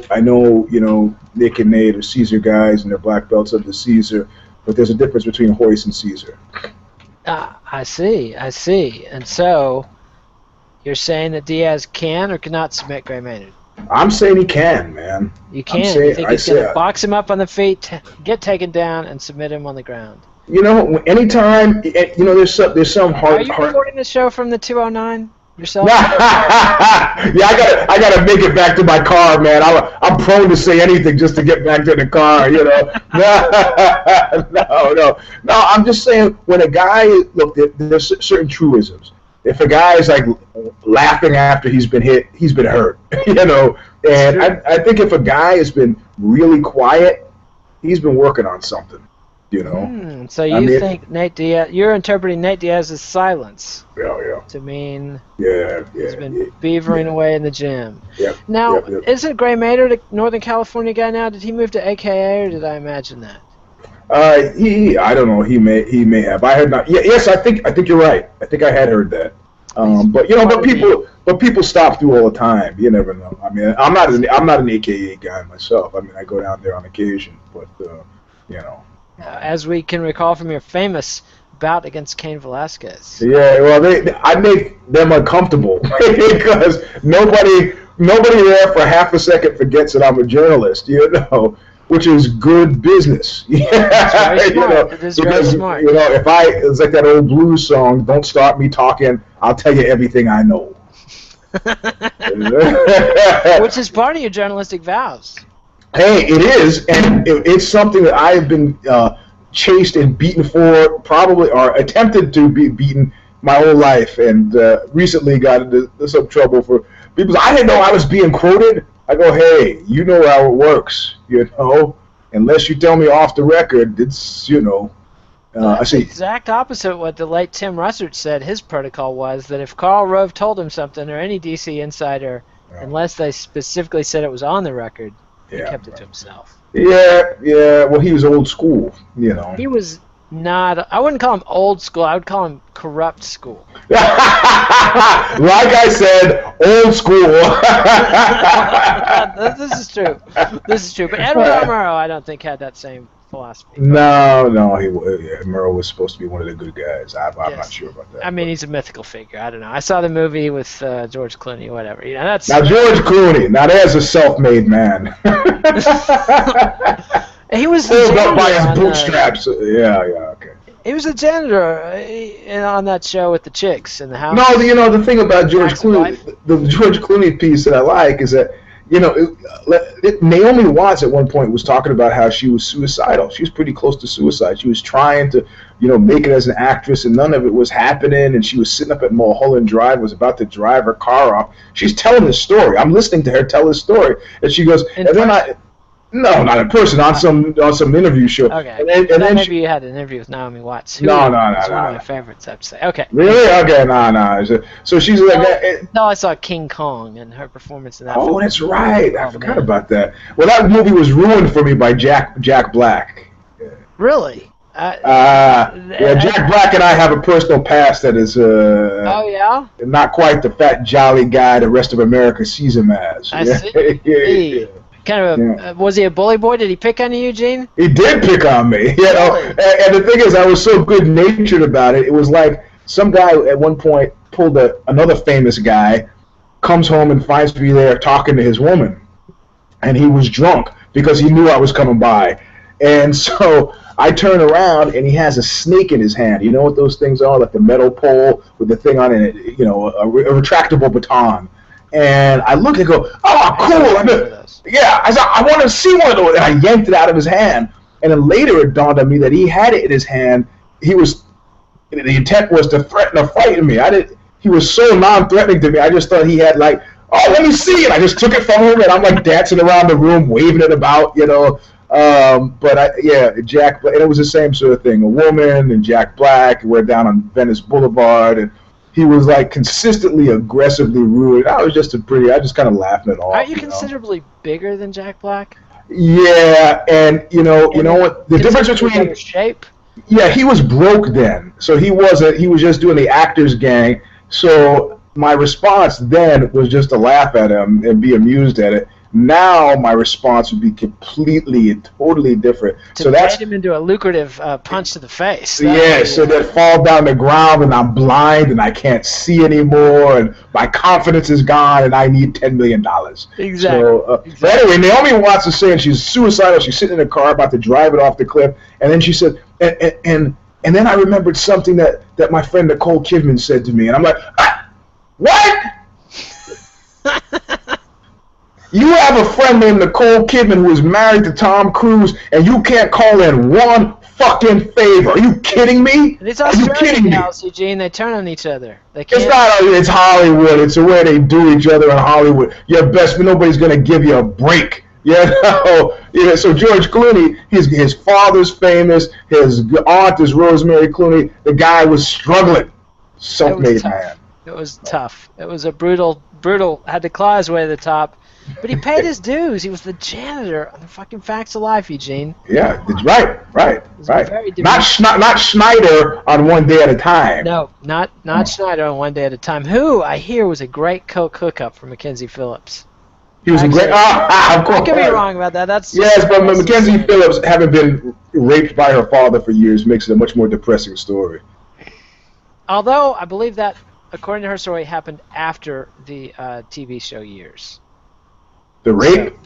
Nick and Nate are Caesar guys and they're black belts of the Caesar, but there's a difference between Hoist and Caesar. I see. And so, you're saying that Diaz can or cannot submit Gray Maynard? I'm saying he can, man. You can? You think he's going to box him up on the feet, get taken down, and submit him on the ground? Anytime, there's some hard. Are you recording the show from the 209 yourself? Yeah, I gotta make it back to my car, man. I'm prone to say anything just to get back to the car, No. I'm just saying when a guy there's certain truisms. If a guy is like laughing after he's been hit, he's been hurt, And I think if a guy has been really quiet, he's been working on something, So you think Nate Diaz? You're interpreting Nate Diaz's silence. Yeah. To mean. Yeah. He's been beavering away in the gym. Yeah. Now, isn't Gray Maynard a Northern California guy now? Did he move to AKA, or did I imagine that? I don't know. He may have. I heard not. Yes, I think you're right. I think I had heard that. But people stop through all the time. You never know. I mean, I'm not an AKA guy myself. I mean, I go down there on occasion, but as we can recall from your famous bout against Cain Velasquez. Yeah, well, I make them uncomfortable because nobody there for half a second forgets that I'm a journalist, which is good business. That's very smart. It is very smart. It's like that old blues song, don't start me talking, I'll tell you everything I know. Which is part of your journalistic vows. Hey, it is, and it's something that I have been chased and beaten for, probably, or attempted to be beaten my whole life, and recently got into some trouble for people. I didn't know I was being quoted. I go, hey, you know how it works, unless you tell me off the record, it's, I see. Exact opposite what the late Tim Russert said. His protocol was that if Karl Rove told him something, or any DC insider, unless they specifically said it was on the record, he kept it to himself. Yeah, well, he was old school, He was not, I wouldn't call him old school, I would call him corrupt school. Like I said, old school. This is true. But Edward R. Murrow, I don't think, had that same philosophy. No, Murrow was supposed to be one of the good guys. I'm not sure about that. I mean, he's a mythical figure. I don't know. I saw the movie with George Clooney or whatever. Now George Clooney, there's a self-made man. He was pulled up by his bootstraps. Okay. He was a janitor on that show with the chicks in the house. No, the thing about George Clooney, the George Clooney piece that I like is that, Naomi Watts at one point was talking about how she was suicidal. She was pretty close to suicide. She was trying to, make it as an actress, and none of it was happening, and she was sitting up at Mulholland Drive, was about to drive her car off. She's telling this story. I'm listening to her tell this story, and she goes, No, not in person, on some interview show. Okay. And then maybe you had an interview with Naomi Watts. It's one of my favorites, I have to say. Okay. Really? Okay, no. So she's like... No, I saw King Kong and her performance in that film. Oh, that's right. I forgot about that. Well, that movie was ruined for me by Jack Black. Really? Jack Black and I have a personal past that is... not quite the fat, jolly guy the rest of America sees him as. I see. Yeah. Kind of was he a bully boy? Did he pick on you, Eugene? He did pick on me, Really? And the thing is, I was so good-natured about it. It was like some guy at one point pulled another famous guy, comes home and finds me there talking to his woman, and he was drunk because he knew I was coming by, and so I turn around and he has a snake in his hand. You know what those things are, like the metal pole with the thing on it, a retractable baton. And I look and go, oh, cool. I said, I want to see one of those. And I yanked it out of his hand. And then later it dawned on me that he had it in his hand. The intent was to threaten or fight me. He was so non-threatening to me. I just thought he had let me see it. I just took it from him, and I'm dancing around the room, waving it about, Jack, and it was the same sort of thing. A woman and Jack Black. We're down on Venice Boulevard, and he was consistently aggressively rude. I just kind of laughing it off. Are you considerably bigger than Jack Black? Yeah, and you know what the difference between shape? Yeah, he was broke then, so he was just doing the actors gang. So my response then was just to laugh at him and be amused at it. Now my response would be completely and totally different. So that's him into a lucrative punch to the face. So that fall down the ground and I'm blind and I can't see anymore and my confidence is gone and I need $10 million. Exactly. So, But anyway, Naomi Watts is saying she's suicidal. She's sitting in a car about to drive it off the cliff, and then she said, and then I remembered something that my friend Nicole Kidman said to me, and I'm like, what? You have a friend named Nicole Kidman who is married to Tom Cruise, and you can't call in one fucking favor. Are you kidding me? It's Australian gals, Eugene. They turn on each other. They can't. It's Hollywood. It's the way they do each other in Hollywood. Your best, nobody's going to give you a break. So George Clooney, his father's famous. His aunt is Rosemary Clooney. The guy was struggling. Self-made man. It was tough. It was a brutal, had to claw his way to the top. But he paid his dues. He was the janitor on the fucking Facts of Life, Eugene. Yeah, right. Not Schneider on One Day at a Time. No, not Schneider on One Day at a Time. Who I hear was a great coke hookup for Mackenzie Phillips. He was a great. Of course. I could be wrong about that. That's yes, but Mackenzie Phillips, having been raped by her father for years makes it a much more depressing story. Although I believe that, according to her story, happened after the TV show years. The rape? So,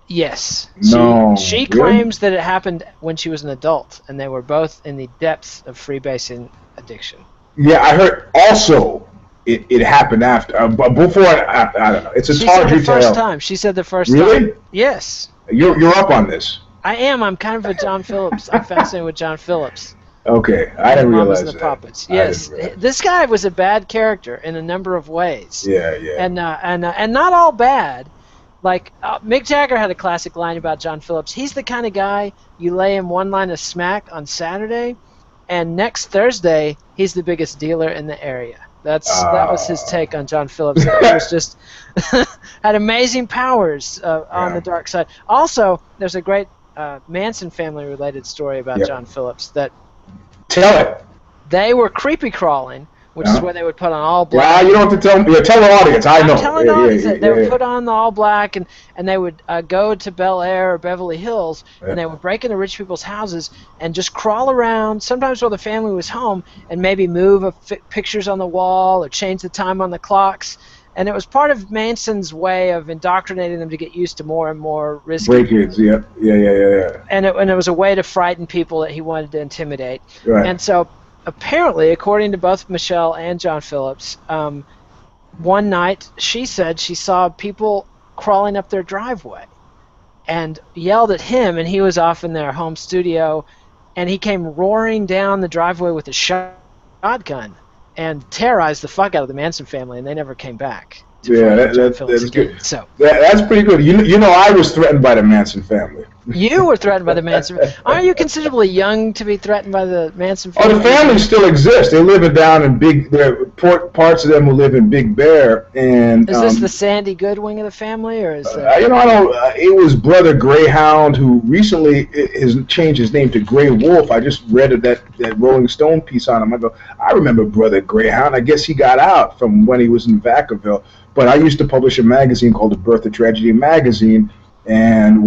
yes. No. She claims that it happened when she was an adult, and they were both in the depths of freebasing addiction. Yeah, I heard also it happened after, but before, I don't know. It's a tawdry tale. She said the first time. She said the first time. Really? Yes. You're up on this. I am. I'm kind of a John Phillips. I'm fascinated with John Phillips. Okay, I didn't realize and the that. Puppets. Yes, this guy was a bad character in a number of ways. Yeah. And not all bad. Like Mick Jagger had a classic line about John Phillips. He's the kind of guy you lay him one line of smack on Saturday, and next Thursday he's the biggest dealer in the area. That was his take on John Phillips. He was just had amazing powers on the dark side. Also, there's a great Manson family related story about John Phillips that. Tell it. They were creepy crawling, which is where they would put on all black. Yeah, you don't have to tell me. Yeah, tell the audience. I know. I'm telling the audience that they would put on the all black, and they would go to Bel Air or Beverly Hills, and they would break into rich people's houses and just crawl around, sometimes while the family was home, and maybe move pictures on the wall or change the time on the clocks. And it was part of Manson's way of indoctrinating them to get used to more and more risky. Break-ins, yeah. And it was a way to frighten people that he wanted to intimidate. Right. And so, apparently, according to both Michelle and John Phillips, one night she said she saw people crawling up their driveway and yelled at him, and he was off in their home studio, and he came roaring down the driveway with a shotgun and terrorized the fuck out of the Manson family, and they never came back. That's good. So that's pretty good. You know, I was threatened by the Manson family. You were threatened by the Manson family. Aren't you considerably young to be threatened by the Manson family? Oh, the family still exists. They live down in there are parts of them who live in Big Bear. And is this the Sandy Good wing of the family, or is I don't. It was Brother Greyhound, who recently has changed his name to Grey Wolf. I just read that Rolling Stone piece on him. I remember Brother Greyhound. I guess he got out from when he was in Vacaville. But I used to publish a magazine called The Birth of Tragedy magazine, and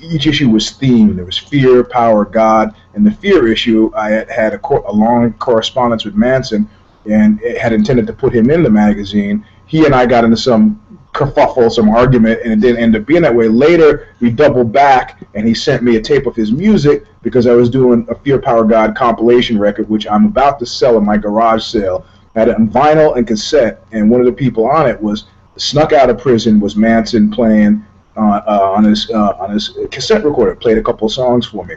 each issue was themed. There was fear, power, God, and the fear issue. I had a long correspondence with Manson, and had intended to put him in the magazine. He and I got into some kerfuffle, some argument, and it didn't end up being that way. Later, we doubled back, and he sent me a tape of his music because I was doing a Fear, Power, God compilation record, which I'm about to sell in my garage sale. I had it on vinyl and cassette, and one of the people on it was snuck out of prison. Was Manson playing on his cassette recorder? Played a couple of songs for me.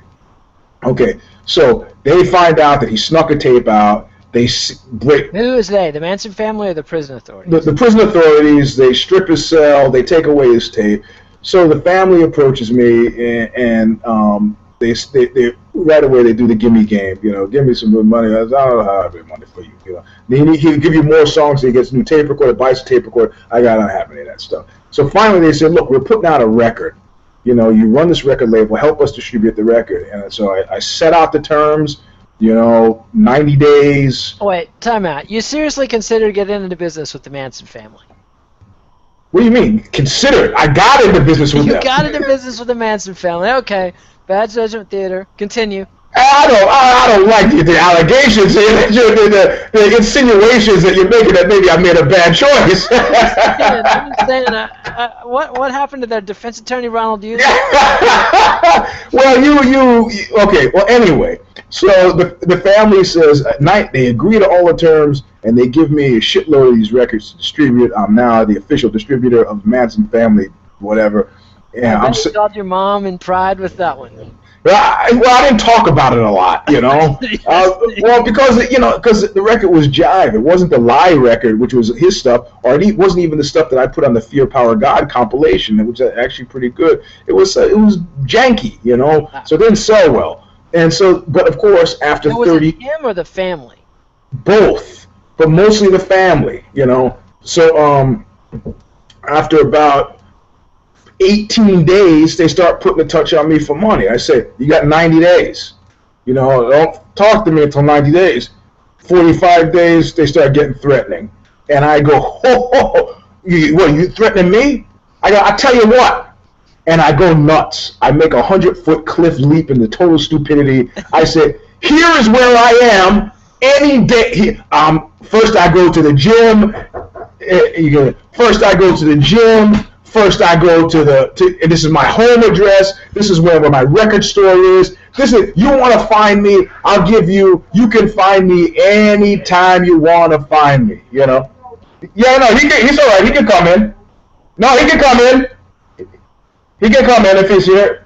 Okay, so they find out that he snuck a tape out. They break. Who is they? The Manson family or the prison authorities? The prison authorities. They strip his cell. They take away his tape. So the family approaches me, and they right away they do the gimme game. Give me some good money. I don't know how to have money for you. He'll give you more songs. He gets a new tape recorder, buys a tape recorder. I don't have any of that stuff. So finally they said, look, we're putting out a record. You run this record label, help us distribute the record. And so I set out the terms. 90 days. Oh, wait, time out. You seriously considered getting into business with the Manson family? What do you mean? Consider it. I got into business with them. You got into business with the Manson family. Okay. Bad Judgment Theater. Continue. I don't like the allegations, the insinuations that you're making that maybe I made a bad choice. What happened to their defense attorney, Ronald Hughes? Well, okay. Well, anyway, so the family says at night they agree to all the terms and they give me a shitload of these records to distribute. I'm now the official distributor of the Manson family, whatever. Yeah, I bet you called your mom in pride with that one. Well, I didn't talk about it a lot, well, because the record was jive. It wasn't the Lie record, which was his stuff, or it wasn't even the stuff that I put on the Fear, Power, God compilation, which was actually pretty good. It was janky, so it didn't sell well. And so, but of course, after 30, was it him or the family? Both, but mostly the family, So after about 18 days, they start putting a touch on me for money. I say, you got 90 days. Don't talk to me until 90 days. 45 days, they start getting threatening. And I go, you threatening me? I tell you what, and I go nuts. I make 100-foot cliff leap into total stupidity. I said, here is where I am any day. First I go to the gym. First I go to the gym. First I go and this is my home address. This is where my record store is. You want to find me, I'll give you can find me anytime you want to find me, you know. Yeah, no, he's all right. He can come in. No, he can come in. He can come in if he's here.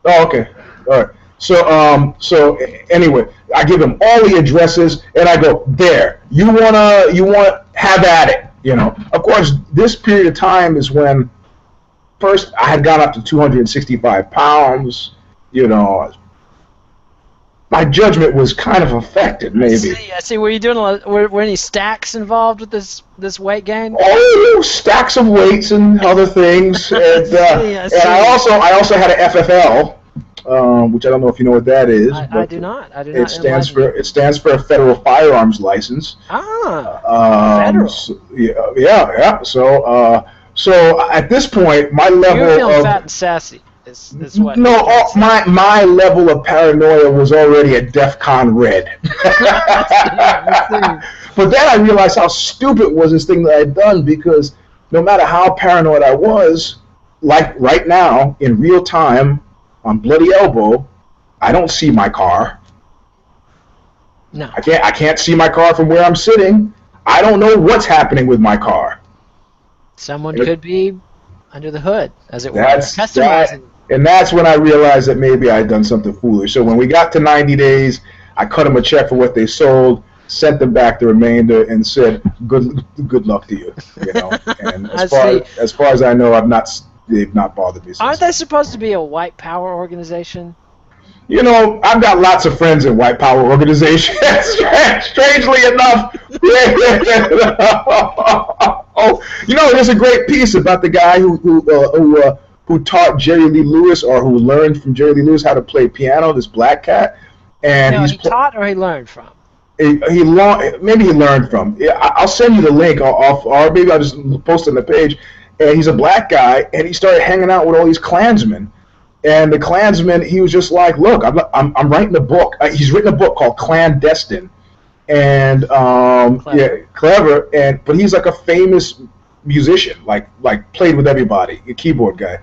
Oh, okay. All right. So anyway, I give him all the addresses, and I go, there. You want have at it, you know. Of course, this period of time is when first I had gone up to 265 pounds, you know. My judgment was kind of affected, maybe. I see. Were you doing were any stacks involved with this weight gain? Oh, stacks of weights and other things. And I also had an FFL, which I don't know if you know what that is. I do not. It stands for a federal firearms license. Federal. Yeah. So at this point, my level You're feeling fat and sassy. Is what my level of paranoia was already at DEFCON red. But then I realized how stupid was this thing that I'd done, because no matter how paranoid I was, like right now, in real time, on bloody elbow, I don't see my car. No. I can't see my car from where I'm sitting. I don't know what's happening with my car. Someone could be under the hood, as it were. Customizing. And that's when I realized that maybe I'd done something foolish. So when we got to 90 days, I cut them a check for what they sold, sent them back the remainder, and said, "Good luck to you." You know. And as far as I know, they've not bothered me since. Aren't they supposed to be a white power organization? You know, I've got lots of friends in white power organizations. Strangely enough. Oh, you know, there's a great piece about the guy who taught Jerry Lee Lewis, or who learned from Jerry Lee Lewis how to play piano, this black cat. And he taught or he learned from? Maybe he learned from. I'll send you the link or maybe I'll just post it on the page. And he's a black guy, and he started hanging out with all these Klansmen. And the Klansmen, he was just like, look, I'm writing a book. He's written a book called Clandestine. And, clever. But he's like a famous musician, like played with everybody, a keyboard guy.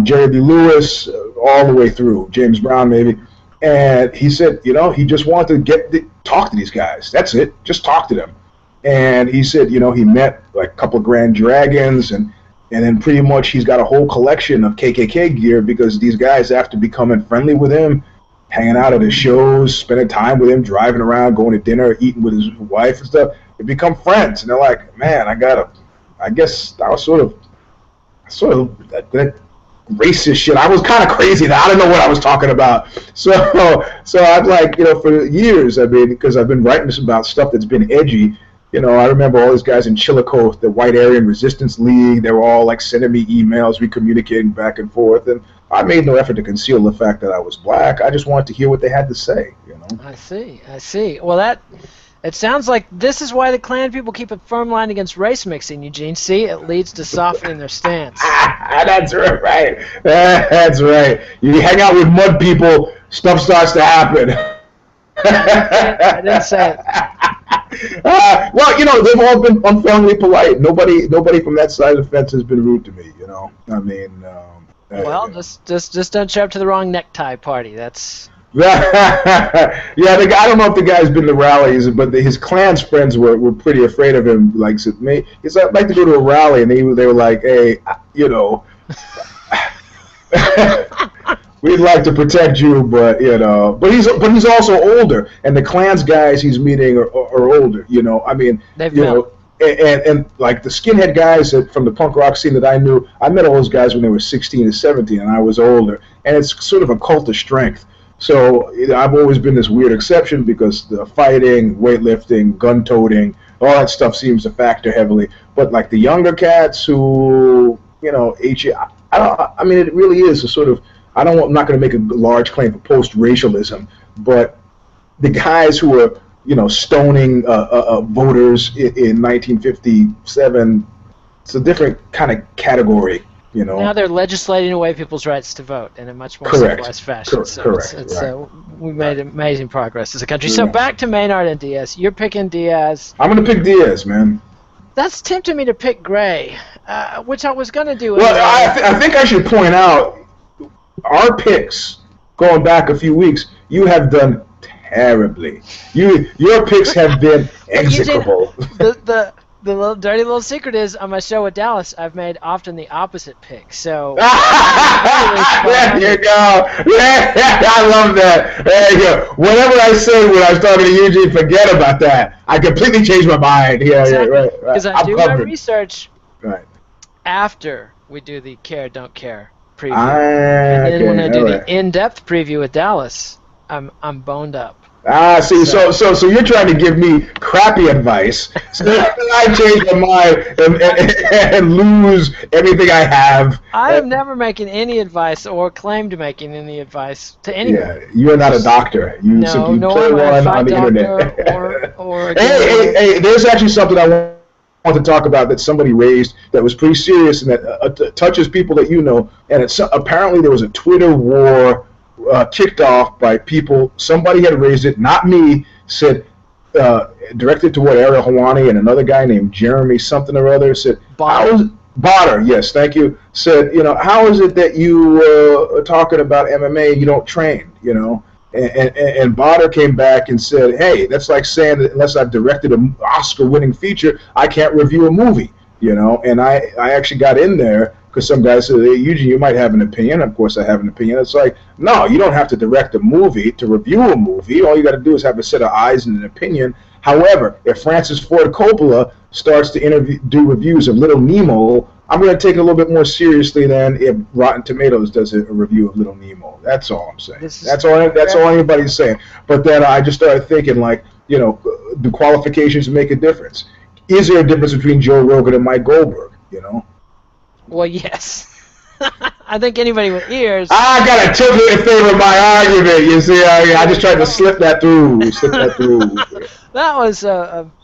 Jerry Lee Lewis, all the way through, James Brown maybe. And he said, you know, he just wanted to talk to these guys. That's it. Just talk to them. And he said, you know, he met like a couple of Grand Dragons, and then pretty much he's got a whole collection of KKK gear, because these guys, after becoming friendly with him, hanging out at his shows, spending time with him, driving around, going to dinner, eating with his wife and stuff, they become friends. And they're like, man, I guess I was sort of that racist shit. I was kind of crazy. I don't know what I was talking about. So I'm like, you know, for years, because I've been writing this about stuff that's been edgy. You know, I remember all these guys in Chillicothe, the White Aryan Resistance League. They were all like sending me emails, we communicating back and forth, and I made no effort to conceal the fact that I was black. I just wanted to hear what they had to say. You know. I see. Well, it sounds like this is why the Klan people keep a firm line against race mixing, Eugene. See, it leads to softening their stance. That's right. That's right. You hang out with mud people, stuff starts to happen. I didn't say it. Well, you know, they've all been unfairly polite. Nobody from that side of the fence has been rude to me. You know, I mean. Just don't show up to the wrong necktie party. That's. I don't know if the guy's been to rallies, but his Klan's friends were pretty afraid of him. Like, he's like to go to a rally, and they were like, hey, you know, we'd like to protect you, but you know, but he's also older, and the Klan's guys he's meeting are older. You know, I mean, and like the skinhead guys from the punk rock scene that I knew, I met all those guys when they were 16 and 17, and I was older, and it's sort of a cult of strength. So I've always been this weird exception, because the fighting, weightlifting, gun-toting, all that stuff seems to factor heavily. But like the younger cats who, you know, I mean, it really is a sort of, I'm not going to make a large claim for post-racialism, but the guys who were, you know, stoning voters in 1957, it's a different kind of category. You know. Now they're legislating away people's rights to vote in a much more civilized fashion. Correct. We made amazing progress as a country. So back to Maynard and Diaz. You're picking Diaz. I'm going to pick Diaz, man. That's tempting me to pick Gray, which I was going to do. Well, I think I should point out our picks going back a few weeks. You have done terribly. Your picks have been execrable. The little dirty little secret is on my show with Dallas, I've made often the opposite pick. So there you go. I love that. There you go. Whatever I said when I was talking to Eugene, forget about that. I completely changed my mind. Yeah, exactly. Right. Because I do my research right after we do the care don't care preview, and then when I do the in-depth preview with Dallas, I'm boned up. See, so you're trying to give me crappy advice, so I change my mind and lose everything I have. I am never making any advice or claimed making any advice to anyone. Yeah, you're not a doctor. You simply play one on the internet. Hey, there's actually something I want to talk about that somebody raised that was pretty serious and that touches people that you know. And apparently there was a Twitter war kicked off by people. Somebody had raised it, not me. Said directed toward Ariel Helwani and another guy named Jeremy something or other. Said Botter, yes, thank you. Said, how is it that you are talking about MMA and you don't train? And Botter came back and said, hey, that's like saying that unless I've directed an Oscar-winning feature, I can't review a movie. And I actually got in there. Because some guys say, hey, Eugene, you might have an opinion. Of course, I have an opinion. It's like, no, you don't have to direct a movie to review a movie. All you got to do is have a set of eyes and an opinion. However, if Francis Ford Coppola starts to do reviews of Little Nemo, I'm going to take it a little bit more seriously than if Rotten Tomatoes does a review of Little Nemo. That's all I'm saying. That's all anybody's saying. But then I just started thinking, like, do qualifications make a difference? Is there a difference between Joe Rogan and Mike Goldberg? Well, yes. I think anybody with ears. I got to tilt it in favor of my argument. You see, I just tried to slip that through. That was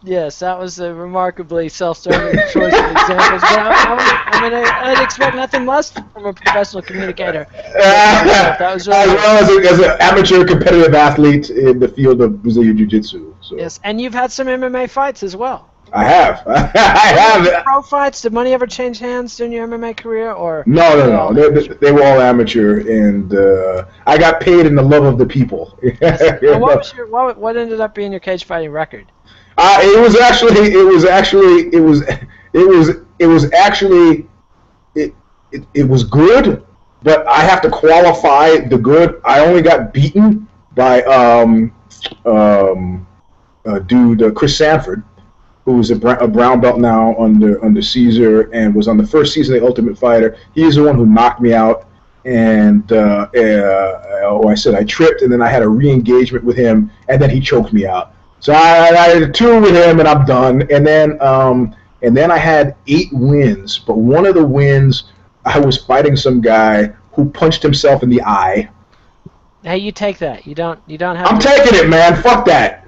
yes, that was a remarkably self-serving choice of examples. But I'd expect nothing less from a professional communicator. That was really as well as an amateur competitive athlete in the field of Brazilian Jiu-Jitsu. So. Yes, and you've had some MMA fights as well. I have. I have. Pro fights? Did money ever change hands during your MMA career, or? No. They were all amateur, and I got paid in the love of the people. And what ended up being your cage fighting record? It was good, but I have to qualify the good. I only got beaten by dude Chris Sanford, who's a brown belt now under Caesar and was on the first season of The Ultimate Fighter. He's the one who knocked me out, and I said I tripped, and then I had a re-engagement with him, and then he choked me out. So I had 2 with him, and I'm done. And then I had 8 wins, but one of the wins I was fighting some guy who punched himself in the eye. Hey, you take that. You don't have. I'm taking it, man. Fuck that.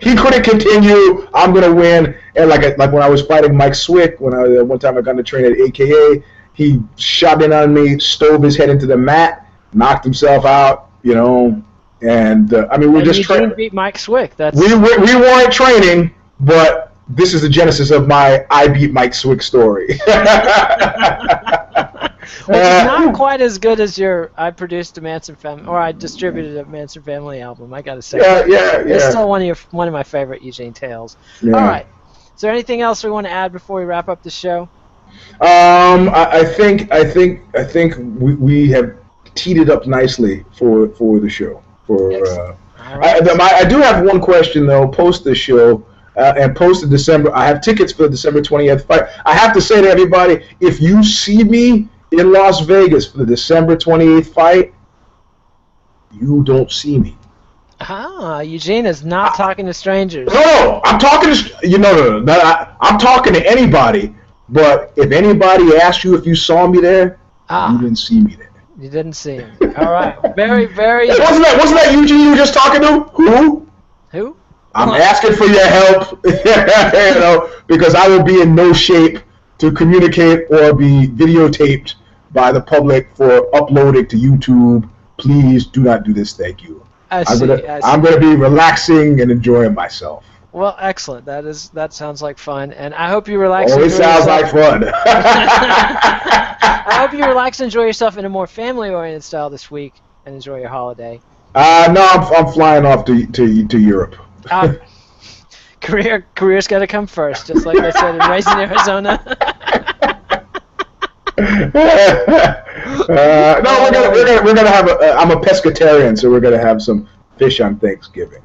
He couldn't continue. I'm gonna win. And like when I was fighting Mike Swick, one time I got to train at AKA, he shot in on me, stove his head into the mat, knocked himself out. And we're just training. You beat Mike Swick. We weren't training, but this is the genesis of my I beat Mike Swick story. Which is not quite as good as I produced a Manson Family, or I distributed a Manson Family album. I gotta say, yeah. It's still one of my favorite Eugene tales. Yeah. All right. Is there anything else we want to add before we wrap up the show? I think we have teed it up nicely for the show. I do have one question though. Post the show. And post the December. I have tickets for the December 20th fight. I have to say to everybody, if you see me in Las Vegas for the December 28th fight, you don't see me. Eugene is not talking to strangers. No, I'm talking to I'm talking to anybody. But if anybody asks you if you saw me there, you didn't see me there. You didn't see him. All right, very, very. Wasn't that Eugene you were just talking to? I'm asking for your help, because I will be in no shape to communicate or be videotaped by the public for uploading to YouTube. Please do not do this. Thank you. I'm gonna be relaxing and enjoying myself. Well, excellent. That sounds like fun, and I hope you relax. Oh, it sounds like fun. I hope you relax and enjoy yourself in a more family-oriented style this week, and enjoy your holiday. No, I'm flying off to Europe. Career's got to come first, just like I said in Raising Arizona. No, we're gonna have. I'm a pescatarian, so we're gonna have some fish on Thanksgiving.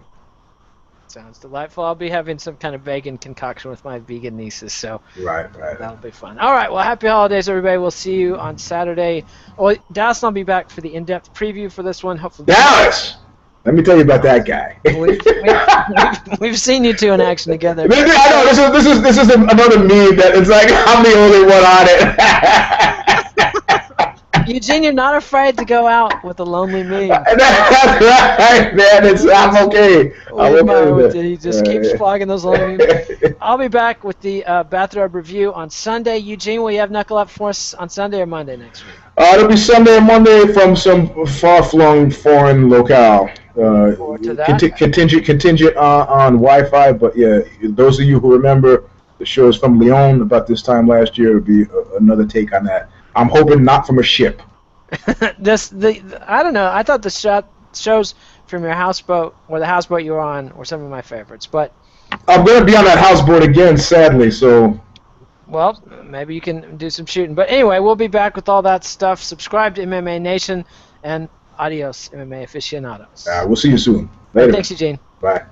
Sounds delightful. I'll be having some kind of vegan concoction with my vegan nieces, so right. That'll be fun. All right, well, happy holidays, everybody. We'll see you on Saturday. Well, Dallas and I'll be back for the in-depth preview for this one. Hopefully, Dallas. Let me tell you about that guy. We've seen you two in action together. I know this is another meme that it's like I'm the only one on it. Eugene, you're not afraid to go out with a lonely meme. That's right, man. I'm okay. He just keeps flogging those lonely memes. I'll be back with the bathrobe review on Sunday. Eugene, will you have Knuckle Up for us on Sunday or Monday next week? It'll be Sunday or Monday from some far-flung foreign locale. Contingent on Wi-Fi, but yeah, those of you who remember the shows from Lyon about this time last year, it'll be another take on that. I'm hoping not from a ship. I don't know. I thought the shows from your houseboat or the houseboat you were on were some of my favorites, but I'm gonna be on that houseboat again, sadly. So, well, maybe you can do some shooting. But anyway, we'll be back with all that stuff. Subscribe to MMA Nation, and adios, MMA aficionados. We'll see you soon. Later. Thanks, Eugene. Bye.